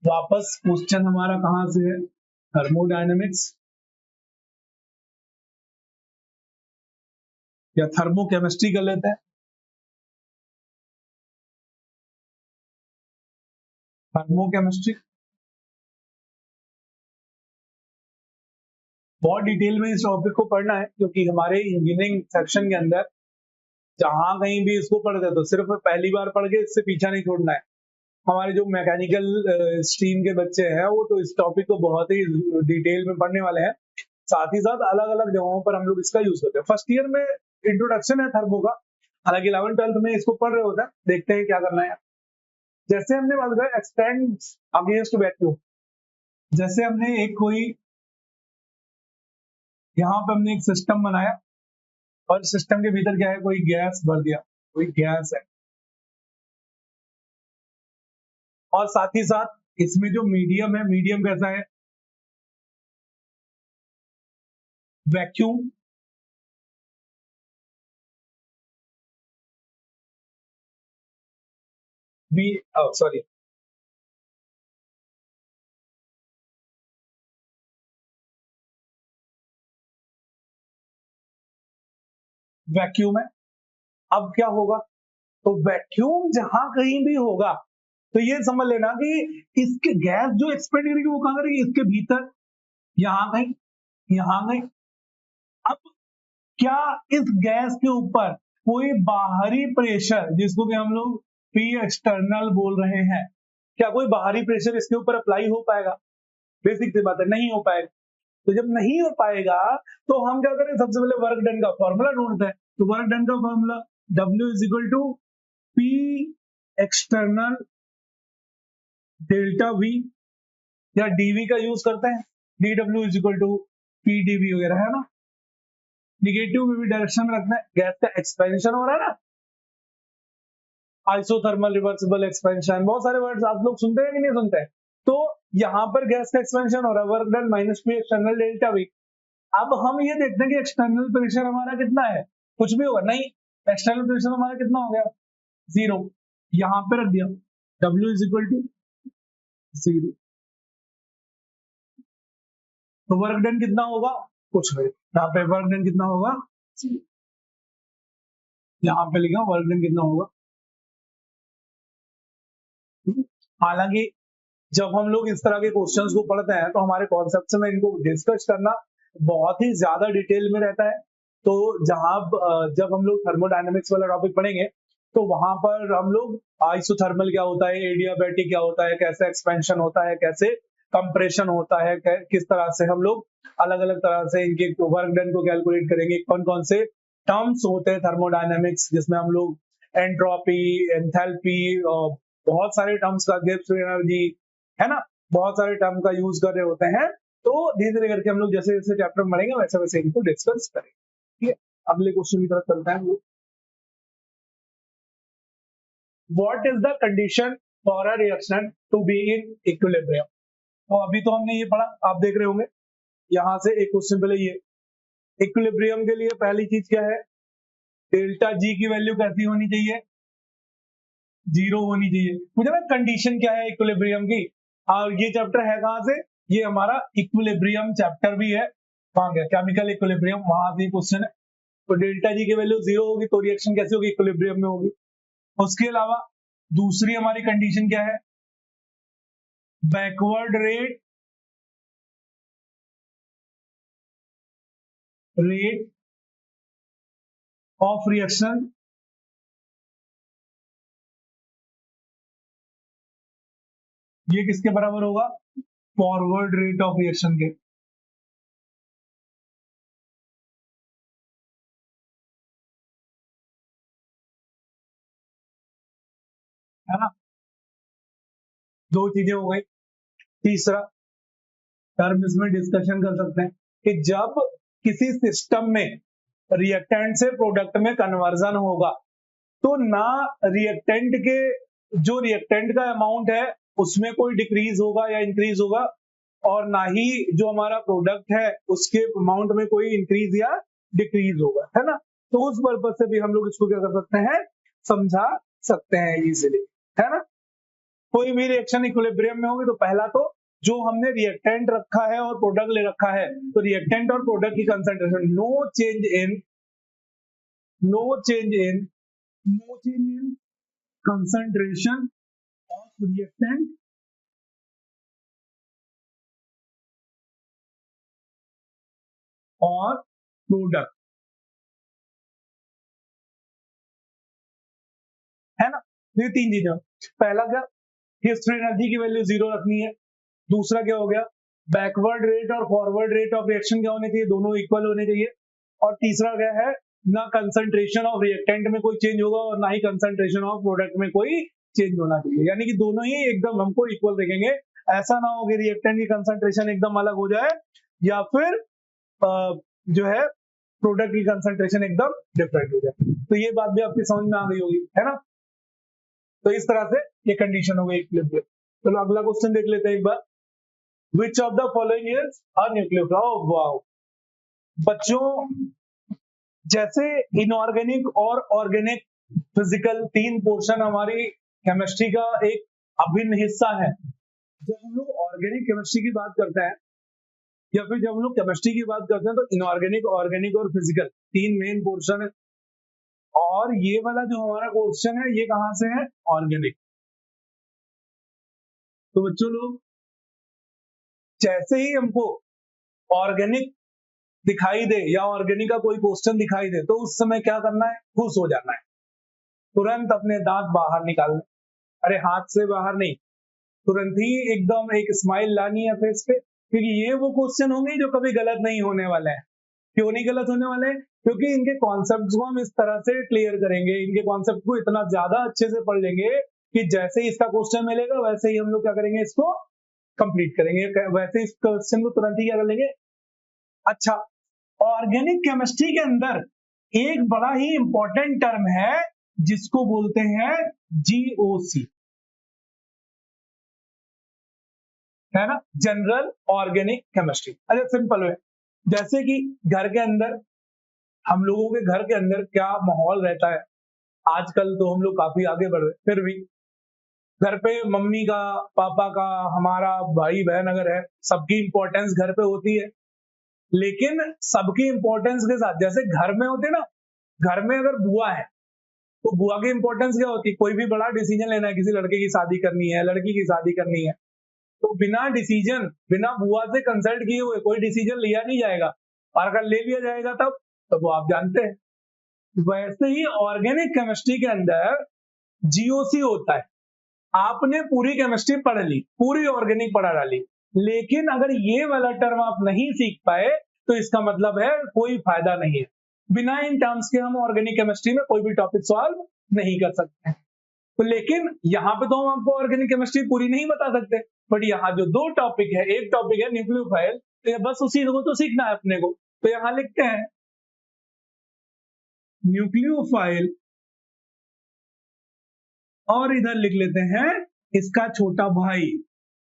वापस क्वेश्चन हमारा कहां से है? थर्मोडायनेमिक्स या थर्मोकेमिस्ट्री कर लेते हैं। थर्मोकेमिस्ट्री बहुत डिटेल में इस टॉपिक को पढ़ना है, क्योंकि हमारे इंजीनियरिंग सेक्शन के अंदर जहां कहीं भी इसको पढ़ते हैं तो सिर्फ पहली बार पढ़ के इससे पीछा नहीं छोड़ना है। हमारे जो मैकेनिकल स्ट्रीम के बच्चे हैं वो तो इस टॉपिक को बहुत ही डिटेल में पढ़ने वाले हैं। साथ ही साथ अलग अलग जगहों पर हम लोग इसका यूज करते हैं। फर्स्ट ईयर में इंट्रोडक्शन है थर्मो का, हालांकि 11th-12th में इसको पढ़ रहे होते हैं। देखते हैं क्या करना है। जैसे हमने बात किया एक्सटेंड अगेंस्ट वैक्यूम, जैसे हमने एक कोई यहाँ पे हमने एक सिस्टम बनाया और सिस्टम के भीतर क्या है, कोई गैस भर दिया, कोई गैस है, और साथ ही साथ इसमें जो मीडियम है, मीडियम कैसा है? वैक्यूम। बी सॉरी वैक्यूम है। अब क्या होगा? तो वैक्यूम जहां कहीं भी होगा तो ये समझ लेना कि इसके गैस जो एक्सपेंड करेगी वो कहां करेगी? इसके भीतर, यहां कहीं, यहां कहीं। अब क्या इस गैस के ऊपर कोई बाहरी प्रेशर, जिसको कि हम लोग पी एक्सटर्नल बोल रहे हैं, क्या कोई बाहरी प्रेशर इसके ऊपर अप्लाई हो पाएगा? बेसिक सी बात है, नहीं हो पाएगा। तो जब नहीं हो पाएगा तो हम क्या करें? सबसे पहले वर्क डन का फॉर्मूला ढूंढते हैं। तो वर्क डन का formula W is equal to P external delta V, या डीवी का यूज करते हैं, D W is equal to P DV वगैरह, है ना? निगेटिव में भी डायरेक्शन में रखना है। गैस का एक्सपेंशन हो रहा है ना, आइसोथर्मल रिवर्सिबल एक्सपेंशन, बहुत सारे वर्ड्स आप लोग सुनते हैं कि नहीं सुनते हैं? तो यहाँ पर गैस का एक्सपेंशन हो रहा है, work done minus P external delta we. अब हम ये देखते हैं कि एक्सटर्नल प्रेशर हमारा कितना है, कुछ भी होगा नहीं, एक्सटर्नल प्रेशर हमारा कितना हो गया? 0। यहां पे रख दिया W इज इक्वल टू 0। तो वर्क डन कितना होगा? कुछ नहीं, यहाँ पे वर्क डन कितना होगा, यहाँ पे लिखा वर्क डन कितना होगा। हालांकि जब हम लोग इस तरह के क्वेश्चंस को पढ़ते हैं तो हमारे कॉन्सेप्ट में इनको डिस्कस करना बहुत ही ज्यादा डिटेल में रहता है। तो जहां जब हम लोग थर्मोडायनेमिक्स वाला टॉपिक पढ़ेंगे तो वहां पर हम लोग आइसोथर्मल क्या होता है, एडियाबैटिक क्या होता है, कैसे एक्सपेंशन होता है, कैसे कंप्रेशन होता है, किस तरह से हम लोग अलग अलग तरह से इनके वर्क डन को कैलकुलेट करेंगे, कौन कौन से टर्म्स होते हैं थर्मोडायनेमिक्स जिसमें हम लोग एंट्रोपी, एंथैल्पी, बहुत सारे टर्म्स का, गिब्स एनर्जी, है ना, बहुत सारे टर्म का यूज कर रहे होते हैं। तो धीरे धीरे करके हम लोग जैसे जैसे चैप्टर पढ़ेंगे वैसे वैसे इनको डिस्कस करेंगे। ठीक है, अगले क्वेश्चन की तरफ चलते हैं। What is the condition for a reaction to be in equilibrium? तो अभी तो हमने ये पढ़ा, आप देख रहे होंगे यहां से एक क्वेश्चन पहले ये, इक्विलिब्रियम के लिए पहली चीज क्या है? डेल्टा जी की वैल्यू कैसी होनी चाहिए? 0 होनी चाहिए। मुझे ना कंडीशन क्या है इक्विलिब्रियम की, और ये चैप्टर है कहां से? ये हमारा इक्विलिब्रियम चैप्टर भी है। कहां गया? केमिकल इक्विलिब्रियम, वहां से क्वेश्चन है। तो डेल्टा जी की वैल्यू 0 होगी तो रिएक्शन कैसे होगी? इक्विलिब्रियम में होगी। उसके अलावा दूसरी हमारी कंडीशन क्या है? बैकवर्ड रेट ऑफ रिएक्शन ये किसके बराबर होगा? फॉरवर्ड रेट ऑफ रिएक्शन के, है ना? दो चीजें हो गई। तीसरा टर्म इसमें डिस्कशन कर सकते हैं कि जब किसी सिस्टम में रिएक्टेंट से प्रोडक्ट में कन्वर्जन होगा तो ना रिएक्टेंट के जो रिएक्टेंट का अमाउंट है उसमें कोई डिक्रीज होगा या इंक्रीज होगा, और ना ही जो हमारा प्रोडक्ट है उसके अमाउंट में कोई इंक्रीज या डिक्रीज होगा, है ना। तो उस पर्पज से भी हम लोग इसको क्या कर सकते हैं, समझा सकते हैं इजीली, है ना। कोई भी रिएक्शन इक्विलिब्रियम में होगी तो पहला तो जो हमने रिएक्टेंट रखा है और प्रोडक्ट ले रखा है, तो रिएक्टेंट और प्रोडक्ट की concentration no change in concentration of reactant और प्रोडक्ट, है ना। ये तीन चीजें, पहला क्या, हिस्ट्री एनर्जी की वैल्यू 0 रखनी है। दूसरा क्या हो गया, बैकवर्ड रेट और फॉरवर्ड रेट ऑफ रिएक्शन क्या होने चाहिए, दोनों इक्वल होने चाहिए। और तीसरा क्या है, ना कंसंट्रेशन ऑफ रिएक्टेंट में कोई चेंज होगा और ना ही कंसंट्रेशन ऑफ प्रोडक्ट में कोई चेंज होना चाहिए, यानी कि दोनों ही एकदम हमको इक्वल देखेंगे। ऐसा ना हो कि रिएक्टेंट की कंसंट्रेशन एकदम अलग हो जाए या फिर जो है प्रोडक्ट की कंसंट्रेशन एकदम डिफरेंट हो जाए। तो ये बात भी आपकी समझ में आ गई होगी, है ना। तो इस तरह से ये कंडीशन हो गई इक्विलिब्रियम। चलो अगला क्वेश्चन देख लेते हैं एक बार। Which of the following is a nucleophile. Wow बच्चों, जैसे इनऑर्गेनिक और ऑर्गेनिक फिजिकल तीन पोर्शन हमारी केमिस्ट्री का एक अभिन्न हिस्सा है। जब हम लोग ऑर्गेनिक केमिस्ट्री की बात करते हैं या फिर जब हम लोग केमिस्ट्री की बात करते हैं तो इनऑर्गेनिक, ऑर्गेनिक और फिजिकल तीन मेन पोर्शन है। और ये वाला जो हमारा क्वेश्चन है ये कहां से है, ऑर्गेनिक। तो बच्चों लोग जैसे ही हमको ऑर्गेनिक दिखाई दे या ऑर्गेनिक का कोई क्वेश्चन दिखाई दे तो उस समय क्या करना है, खुश हो जाना है, तुरंत अपने दांत बाहर निकालने, अरे हाथ से बाहर नहीं, तुरंत ही एकदम एक स्माइल लानी है फेस पे, क्योंकि ये वो क्वेश्चन होंगे जो कभी गलत नहीं होने वाले हैं। क्यों नहीं गलत होने वाले हैं, क्योंकि इनके कॉन्सेप्ट्स को हम इस तरह से क्लियर करेंगे, इनके कॉन्सेप्ट को इतना ज्यादा अच्छे से पढ़ लेंगे कि जैसे ही इसका क्वेश्चन मिलेगा वैसे ही हम लोग क्या करेंगे, इसको कंप्लीट करेंगे, वैसे इस क्वेश्चन को तुरंत ही क्या कर लेंगे। अच्छा, ऑर्गेनिक केमिस्ट्री के अंदर एक बड़ा ही इंपॉर्टेंट टर्म है जिसको बोलते हैं जीओसी, है ना, जनरल ऑर्गेनिक केमिस्ट्री। अच्छा सिंपल है, जैसे कि घर के अंदर, हम लोगों के घर के अंदर क्या माहौल रहता है, आजकल तो हम लोग काफी आगे बढ़ रहे, फिर भी घर पे मम्मी का, पापा का, हमारा भाई बहन अगर है, सबकी इंपॉर्टेंस घर पे होती है। लेकिन सबकी इंपॉर्टेंस के साथ, जैसे घर में होते ना, घर में अगर बुआ है तो बुआ की इंपॉर्टेंस क्या होती है, कोई भी बड़ा डिसीजन लेना है, किसी लड़के की शादी करनी है, लड़की की शादी करनी है, तो बिना डिसीजन, बिना बुआ से कंसल्ट किए हुए कोई डिसीजन लिया नहीं जाएगा, और अगर ले लिया जाएगा तब वो आप जानते हैं। वैसे ही ऑर्गेनिक केमिस्ट्री के अंदर जीओसी होता है। आपने पूरी केमिस्ट्री पढ़ ली, पूरी ऑर्गेनिक पढ़ा डाली, लेकिन अगर ये वाला टर्म आप नहीं सीख पाए तो इसका मतलब है कोई फायदा नहीं है। बिना इन टर्म्स के हम ऑर्गेनिक केमिस्ट्री में कोई भी टॉपिक सॉल्व नहीं कर सकते हैं। तो लेकिन यहाँ पे तो हम आपको ऑर्गेनिक केमिस्ट्री पूरी नहीं बता सकते, बट यहाँ जो दो टॉपिक है, एक टॉपिक है न्यूक्लियोफाइल, तो बस उसी को तो सीखना है अपने को। तो यहाँ लिखते हैं न्यूक्लियोफाइल, और इधर लिख लेते हैं इसका छोटा भाई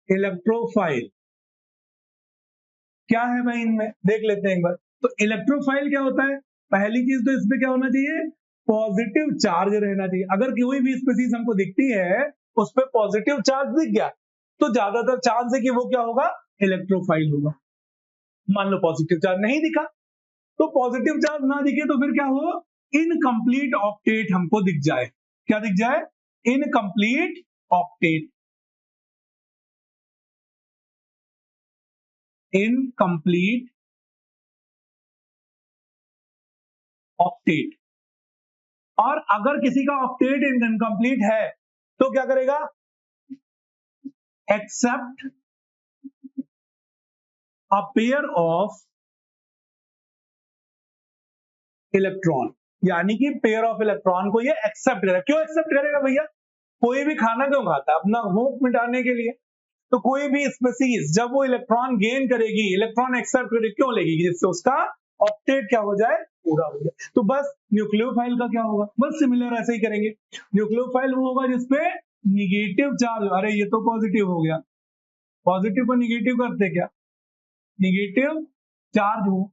इलेक्ट्रोफाइल। क्या है भाई इनमें, देख लेते हैं एक बार। तो इलेक्ट्रोफाइल क्या होता है, पहली चीज तो इसमें क्या होना चाहिए, पॉजिटिव चार्ज रहना चाहिए। अगर कोई भी स्पीसीज हमको दिखती है उस पर पॉजिटिव चार्ज दिख गया तो ज्यादातर चांस है कि वो क्या होगा, इलेक्ट्रोफाइल होगा। मान लो पॉजिटिव चार्ज नहीं दिखा, तो पॉजिटिव चार्ज ना दिखे तो फिर क्या हो, इनकम्प्लीट ऑक्टेट हमको दिख जाए। क्या दिख जाए, इनकम्प्लीट ऑक्टेट, इनकम्प्लीट ऑक्टेट। और अगर किसी का ऑक्टेट इनकम्प्लीट है तो क्या करेगा, accept a pair of electron, यानी कि पेयर ऑफ इलेक्ट्रॉन को ये एक्सेप्ट करेगा। क्यों एक्सेप्ट करेगा भैया, कोई भी खाना क्यों खाता है, अपना भूख मिटाने के लिए। तो कोई भी स्पीसीज जब वो इलेक्ट्रॉन गेन करेगी, इलेक्ट्रॉन एक्सेप्ट करेगी, क्यों लेगी, जिससे उसका ऑक्टेट क्या हो जाए, पूरा हो जाए। तो बस न्यूक्लियोफाइल का क्या होगा, बस सिमिलर ऐसे ही करेंगे। न्यूक्लियोफाइल वो होगा जिसपे निगेटिव चार्ज, अरे ये तो पॉजिटिव हो गया, पॉजिटिव को निगेटिव करते क्या, निगेटिव चार्ज हो।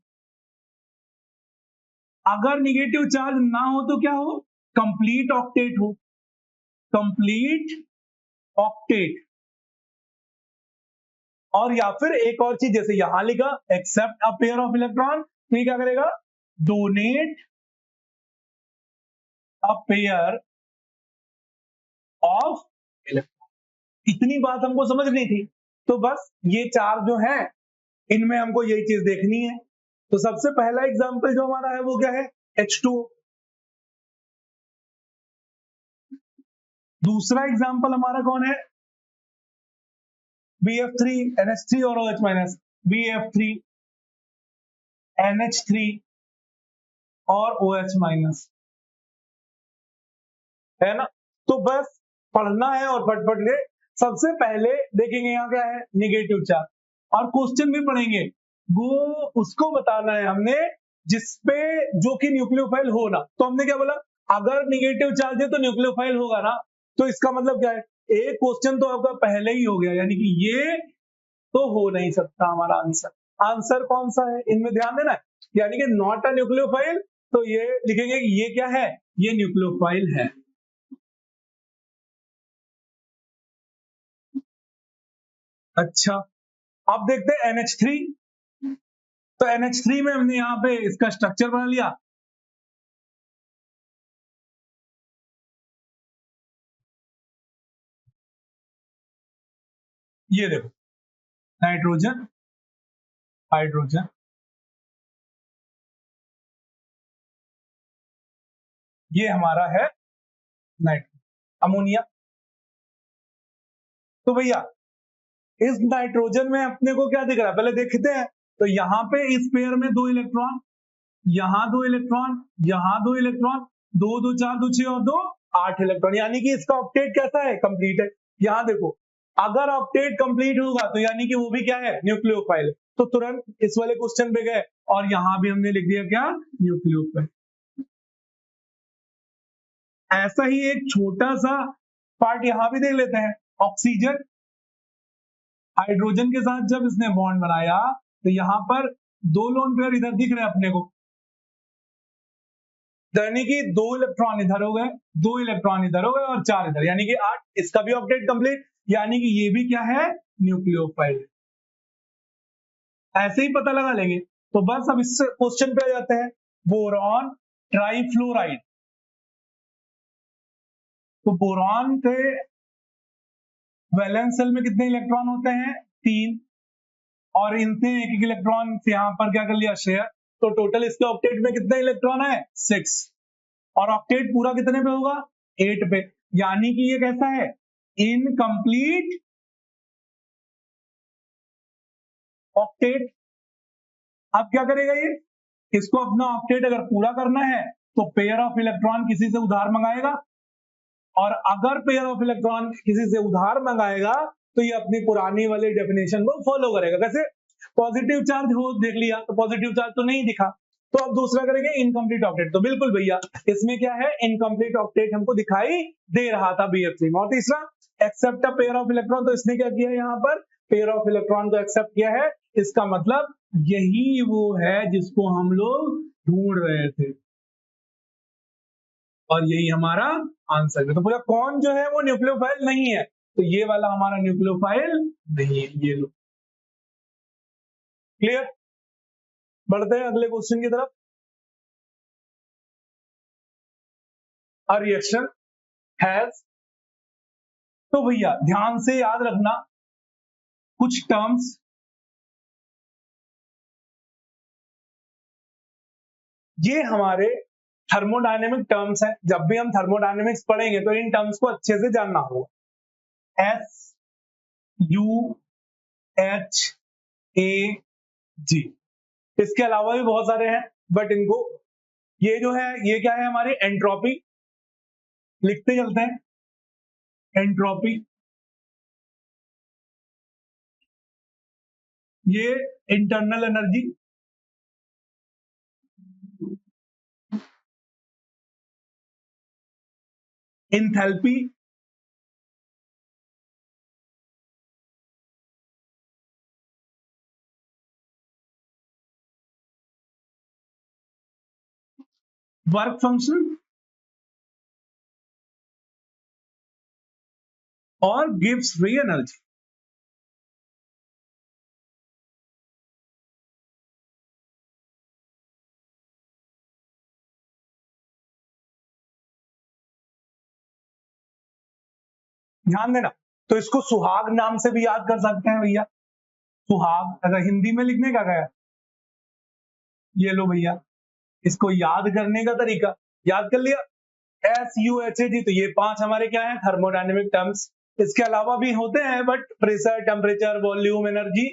अगर निगेटिव चार्ज ना हो तो क्या हो, कंप्लीट ऑक्टेट हो, कंप्लीट ऑक्टेट। और या फिर एक और चीज, जैसे यहां लिखा accept a pair of electron, तो ये क्या करेगा, donate a pair of electron. इतनी बात हमको समझनी थी। तो बस ये चार जो है इनमें हमको यही चीज देखनी है। तो सबसे पहला एग्जांपल जो हमारा है वो क्या है, H2O। दूसरा एग्जांपल हमारा कौन है, BF3 NH3 और OH माइनस, BF3 NH3 और OH माइनस, है ना। तो बस पढ़ना है और फटफट ले। सबसे पहले देखेंगे यहाँ क्या है, निगेटिव चार्ज, और क्वेश्चन भी पढ़ेंगे, वो उसको बताना है हमने जिसपे जो कि न्यूक्लियोफाइल हो ना। तो हमने क्या बोला, अगर निगेटिव चार्ज है तो न्यूक्लियोफाइल होगा ना। तो इसका मतलब क्या है, एक क्वेश्चन तो आपका पहले ही हो गया, यानी कि ये तो हो नहीं सकता हमारा आंसर। आंसर कौन सा है, इनमें ध्यान देना है, यानी कि नॉट अ न्यूक्लियोफाइल, तो ये लिखेंगे कि ये क्या है, ये न्यूक्लियोफाइल है। अच्छा, अब देखते हैं NH3। तो NH3 में हमने यहाँ पे इसका स्ट्रक्चर बना लिया। ये देखो, नाइट्रोजन, हाइड्रोजन, ये हमारा है नाइट्रोजन, अमोनिया। तो भैया इस नाइट्रोजन में अपने को क्या दिख रहा है, पहले देखते हैं। तो यहाँ पे इस पेयर में 2 इलेक्ट्रॉन, यहाँ 2 इलेक्ट्रॉन, यहाँ 2 इलेक्ट्रॉन, 2 2 4 2 6 और 2 8 इलेक्ट्रॉन, यानी कि इसका ऑक्टेट कैसा है, कंप्लीट है। यहाँ देखो, अगर ऑक्टेट कंप्लीट होगा तो यानी कि वो भी क्या है, न्यूक्लियोफाइल। तो तुरंत इस वाले क्वेश्चन पे गए और यहां भी हमने लिख दिया क्या, न्यूक्लियोफाइल। ऐसा ही एक छोटा सा पार्ट यहां भी देख लेते हैं। ऑक्सीजन हाइड्रोजन के साथ जब इसने बॉन्ड बनाया तो यहां पर 2 लोन पेयर इधर दिख रहे हैं अपने को, यानी कि 2 इलेक्ट्रॉन इधर हो गए, 2 इलेक्ट्रॉन इधर हो गए और 4 इधर, यानी कि 8। इसका भी ऑक्टेट कंप्लीट, यानी कि ये भी क्या है, न्यूक्लियोफाइल। ऐसे ही पता लगा लेंगे। तो बस अब इस क्वेश्चन पे आ जाते हैं, बोरॉन ट्राइफ्लोराइड। तो बोरॉन के वैलेंस शेल में कितने इलेक्ट्रॉन होते हैं, 3, और इनसे एक एक इलेक्ट्रॉन यहां पर क्या कर लिया, शेयर। तो टोटल इसके ऑक्टेट में कितने इलेक्ट्रॉन है, 6, और ऑक्टेट पूरा कितने पे होगा, 8 पे, यानी कि ये कैसा है, इनकम्प्लीट ऑक्टेट। अब क्या करेगा ये, इसको अपना ऑक्टेट अगर पूरा करना है तो पेयर ऑफ इलेक्ट्रॉन किसी से उधार मंगाएगा, और अगर पेयर ऑफ इलेक्ट्रॉन किसी से उधार मंगाएगा तो ये अपनी पुरानी वाली डेफिनेशन को फॉलो करेगा। कैसे, पॉजिटिव चार्ज हो देख लिया तो पॉजिटिव चार्ज तो नहीं दिखा, तो अब दूसरा करेंगे इनकम्प्लीट ऑक्टेट। तो बिल्कुल भैया इसमें क्या है, इनकम्प्लीट ऑक्टेट हमको दिखाई दे रहा था BF3 में। और तीसरा accept a pair of electron, तो इसने क्या किया, यहाँ पर पेयर ऑफ इलेक्ट्रॉन को एक्सेप्ट किया है। इसका मतलब यही वो है जिसको हम लोग ढूंढ रहे थे, और यही हमारा आंसर है। तो पूरा कौन जो है वो न्यूक्लियोफाइल नहीं है, तो ये वाला हमारा न्यूक्लियोफाइल नहीं है, ये लो। क्लियर, बढ़ते हैं अगले क्वेश्चन की तरफ। अ रिएक्शन हैज, तो भैया ध्यान से याद रखना कुछ टर्म्स, ये हमारे थर्मोडायनेमिक टर्म्स हैं। जब भी हम थर्मोडायनेमिक्स पढ़ेंगे तो इन टर्म्स को अच्छे से जानना होगा। SUHAG, इसके अलावा भी बहुत सारे हैं, बट इनको, ये जो है ये क्या है, हमारी एंट्रोपी, लिखते चलते हैं, एंट्रोपी, ये internal energy, enthalpy, work function और गिव्स फ्री एनर्जी। ध्यान देना, तो इसको सुहाग नाम से भी याद कर सकते हैं भैया। सुहाग अगर हिंदी में लिखने का गया, ये लो भैया, इसको याद करने का तरीका याद कर लिया, SUHAG। तो ये 5 हमारे क्या है, थर्मोडायनेमिक टर्म्स। इसके अलावा भी होते हैं but pressure, temperature, volume, energy,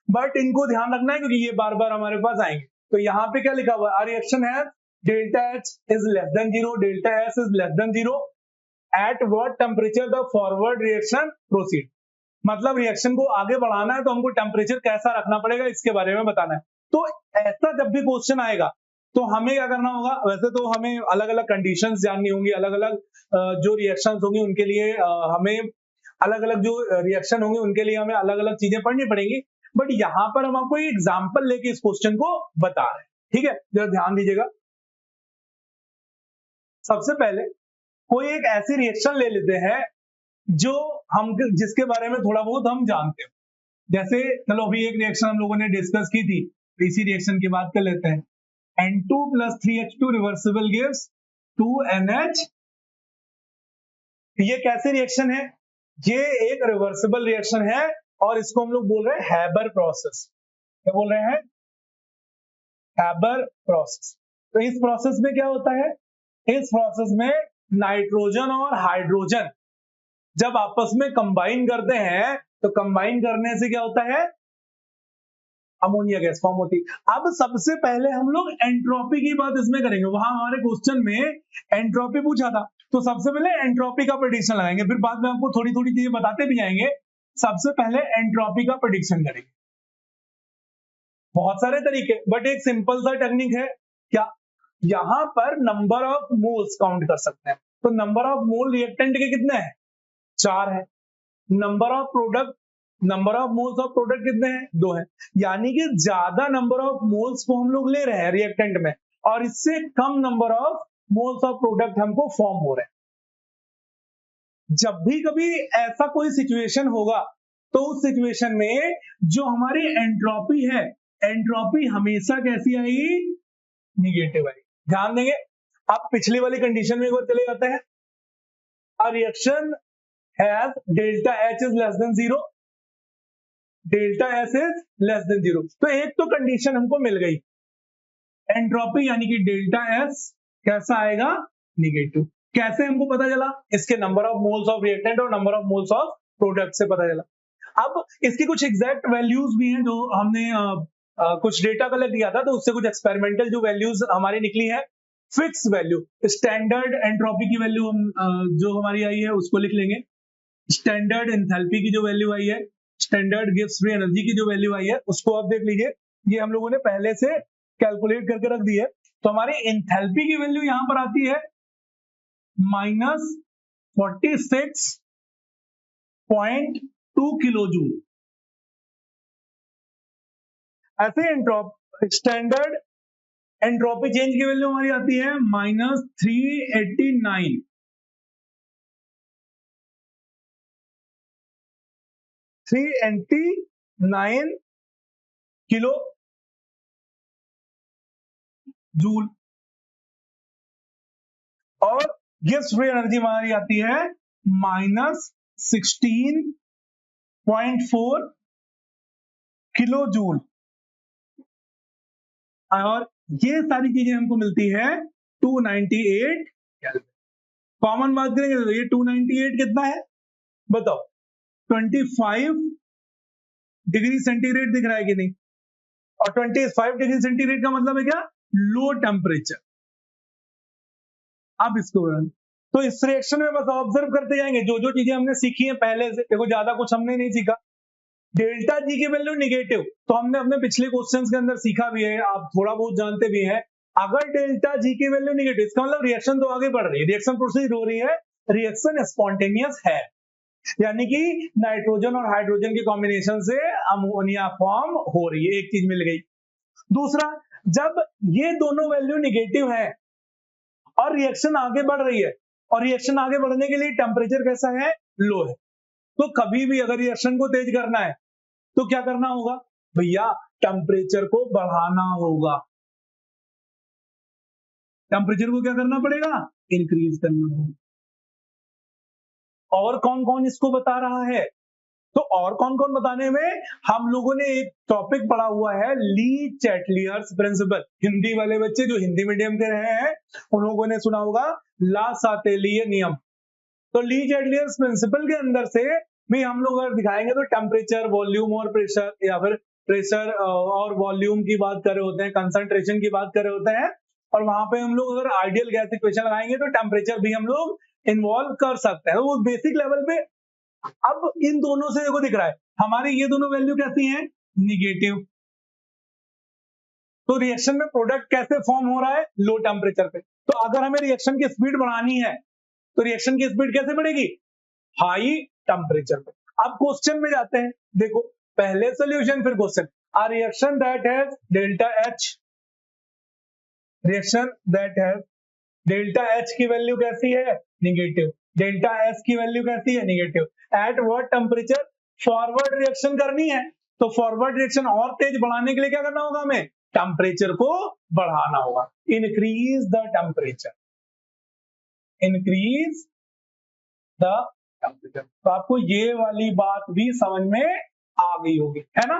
but इनको ध्यान रखना है क्योंकि ये बार बार हमारे पास आएंगे। तो यहाँ पे क्या लिखा हुआ है, रिएक्शन है delta H is less than 0, delta S is less than 0, eight what temperature the forward reaction proceed. मतलब रिएक्शन को आगे बढ़ाना है तो हमको टेम्परेचर कैसा रखना पड़ेगा इसके बारे में बताना है। तो ऐसा जब भी क्वेश्चन आएगा तो हमें क्या करना होगा, वैसे तो हमें अलग अलग कंडीशंस जाननी होंगी, अलग अलग जो रिएक्शंस होंगी उनके लिए हमें अलग अलग जो रिएक्शन होंगे उनके लिए हमें अलग अलग चीजें पढ़नी पड़ेंगी, बट यहाँ पर हम आपको एग्जाम्पल लेके इस क्वेश्चन को बता रहे हैं। ठीक है, जरा ध्यान दीजिएगा। सबसे पहले कोई एक ऐसी रिएक्शन ले लेते हैं जो हम जिसके बारे में थोड़ा बहुत हम जानते हैं। जैसे चलो अभी एक रिएक्शन हम लोगों ने डिस्कस की थी, इसी रिएक्शन की बात कर लेते हैं। N2 + 3H2 reversible gives 2NH। ये कैसे रिएक्शन है, ये एक रिवर्सिबल रिएक्शन है और इसको हम लोग बोल रहे हैं हैबर प्रोसेस। क्या बोल रहे हैं, हैबर प्रोसेस। तो इस प्रोसेस में क्या होता है, इस प्रोसेस में नाइट्रोजन और हाइड्रोजन जब आपस में कंबाइन करते हैं तो कंबाइन करने से क्या होता है, अमोनिया गैस फॉर्म होती है। अब सबसे पहले हम लोग एंट्रोपी की बात इसमें करेंगे, वहां हमारे क्वेश्चन में एंट्रोपी पूछा था, तो सबसे पहले एंट्रोपी का प्रेडिक्शन लगाएंगे, फिर बाद में आपको थोड़ी थोड़ी चीजें बताते भी जाएंगे। सबसे पहले एंट्रोपी का प्रेडिक्शन करेंगे। बहुत सारे तरीके, बट एक सिंपल सा टेक्निक है, क्या यहां पर नंबर ऑफ मोल्स काउंट कर सकते हैं। तो नंबर ऑफ मोल रिएक्टेंट के कितने हैं, 4 है। Number of product, number of moles of product कितने हैं, 2 है। यानी कि ज्यादा नंबर ऑफ मोल्स को हम लोग ले रहे हैं रिएक्टेंट में और इससे कम number of moles of product हमको फॉर्म हो रहे हैं। जब भी कभी ऐसा कोई सिचुएशन होगा तो उस सिचुएशन में जो हमारी एंट्रोपी है, एंट्रोपी हमेशा कैसी आएगी, निगेटिव आएगी। ध्यान देंगे। अब पिछली वाली कंडीशन में एक बार चले जाते हैं। A reaction has delta H is less than 0, delta S is less than 0। तो एक तो कंडीशन हमको मिल गई, एंट्रोपी यानी कि डेल्टा S कैसा आएगा, निगेटिव। कैसे हमको पता चला, इसके number of moles of reactant और number of moles of product से पता चला। अब इसकी कुछ एग्जैक्ट वैल्यूज भी हैं जो हमने कुछ डेटा कलेक्ट किया था, तो उससे कुछ एक्सपेरिमेंटल जो वैल्यूज हमारी निकली है। फिक्स वैल्यू, स्टैंडर्ड एंट्रोपी की वैल्यू हम जो हमारी आई है उसको लिख लेंगे। स्टैंडर्ड एंथैल्पी की जो वैल्यू आई है, स्टैंडर्ड गिव्स फ्री एनर्जी की जो वैल्यू आई है उसको आप देख लीजिए, ये हम लोगों ने पहले से कैलकुलेट करके रख दी है। तो हमारी एंथैल्पी की वैल्यू यहां पर आती है -46.2 किलो जूल। ऐसे स्टैंडर्ड एंट्रोपी चेंज की वैल्यू हमारी आती है -389 किलो जूल। और गिव्स फ्री एनर्जी हमारी आती है -16.4 किलो जूल। और ये सारी चीजें हमको मिलती है 298 केल्विन। कॉमन बात करेंगे तो ये 298 कितना है बताओ, 25 डिग्री सेंटीग्रेड दिख रहा है कि नहीं, और 25 डिग्री सेंटीग्रेड का मतलब है क्या, लो टेम्परेचर। अब इसको तो इस रिएक्शन में बस ऑब्जर्व करते जाएंगे जो जो चीजें हमने सीखी हैं पहले से। देखो ज्यादा कुछ हमने नहीं सीखा। डेल्टा जी की वैल्यू निगेटिव, तो हमने अपने पिछले क्वेश्चंस के अंदर सीखा भी है, आप थोड़ा बहुत जानते भी हैं। अगर डेल्टा जी की वैल्यू निगेटिव, इसका मतलब रिएक्शन तो आगे बढ़ रही है, रिएक्शन प्रोसीड हो रही है, रिएक्शन स्पॉन्टेनियस है, यानी कि नाइट्रोजन और हाइड्रोजन के कॉम्बिनेशन से अमोनिया फॉर्म हो रही है, एक चीज मिल गई। दूसरा, जब ये दोनों वैल्यू निगेटिव है और रिएक्शन आगे बढ़ रही है, और रिएक्शन आगे बढ़ने के लिए टेम्परेचर कैसा है, लो है, तो कभी भी अगर रिएक्शन को तेज करना है तो क्या करना होगा भैया, टेम्परेचर को बढ़ाना होगा। टेम्परेचर को क्या करना पड़ेगा, इंक्रीज करना होगा। और कौन कौन इसको बता रहा है, तो और कौन कौन बताने में, हम लोगों ने एक टॉपिक पढ़ा हुआ है ली चैटलियर्स प्रिंसिपल। हिंदी वाले बच्चे जो हिंदी मीडियम के रहे हैं उन लोगों ने सुना होगा ला सातेलीय नियम। तो ली चैटलियर्स प्रिंसिपल के अंदर से भी हम लोग अगर दिखाएंगे तो टेम्परेचर, वॉल्यूम और प्रेशर, या फिर प्रेशर और वॉल्यूम की बात कर रहे होते हैं, कंसंट्रेशन की बात कर रहे होते हैं, और वहां पे हम लोग अगर आइडियल गैस इक्वेशन लगाएंगे तो टेम्परेचर भी हम लोग इन्वॉल्व कर सकते हैं। वो बेसिक लेवल पे अब इन दोनों से देखो दिख रहा है हमारी ये दोनों वैल्यू कैसी हैं, निगेटिव। तो रिएक्शन में प्रोडक्ट कैसे फॉर्म हो रहा है, लो टेम्परेचर पे। तो अगर हमें रिएक्शन की स्पीड बढ़ानी है तो रिएक्शन की स्पीड कैसे बढ़ेगी, हाई टेम्परेचर पे। अब क्वेश्चन में जाते हैं, देखो पहले सॉल्यूशन फिर question. A reaction that has delta H, reaction that has delta H की वैल्यू कैसी है, निगेटिव। डेल्टा एस की वैल्यू कैसी है, negative. At what temperature, forward reaction करनी है, तो फॉरवर्ड रिएक्शन और तेज बढ़ाने के लिए क्या करना होगा, हमें टेम्परेचर को बढ़ाना होगा। Increase the temperature, increase the temperature. तो आपको ये वाली बात भी समझ में आ गई होगी, है ना।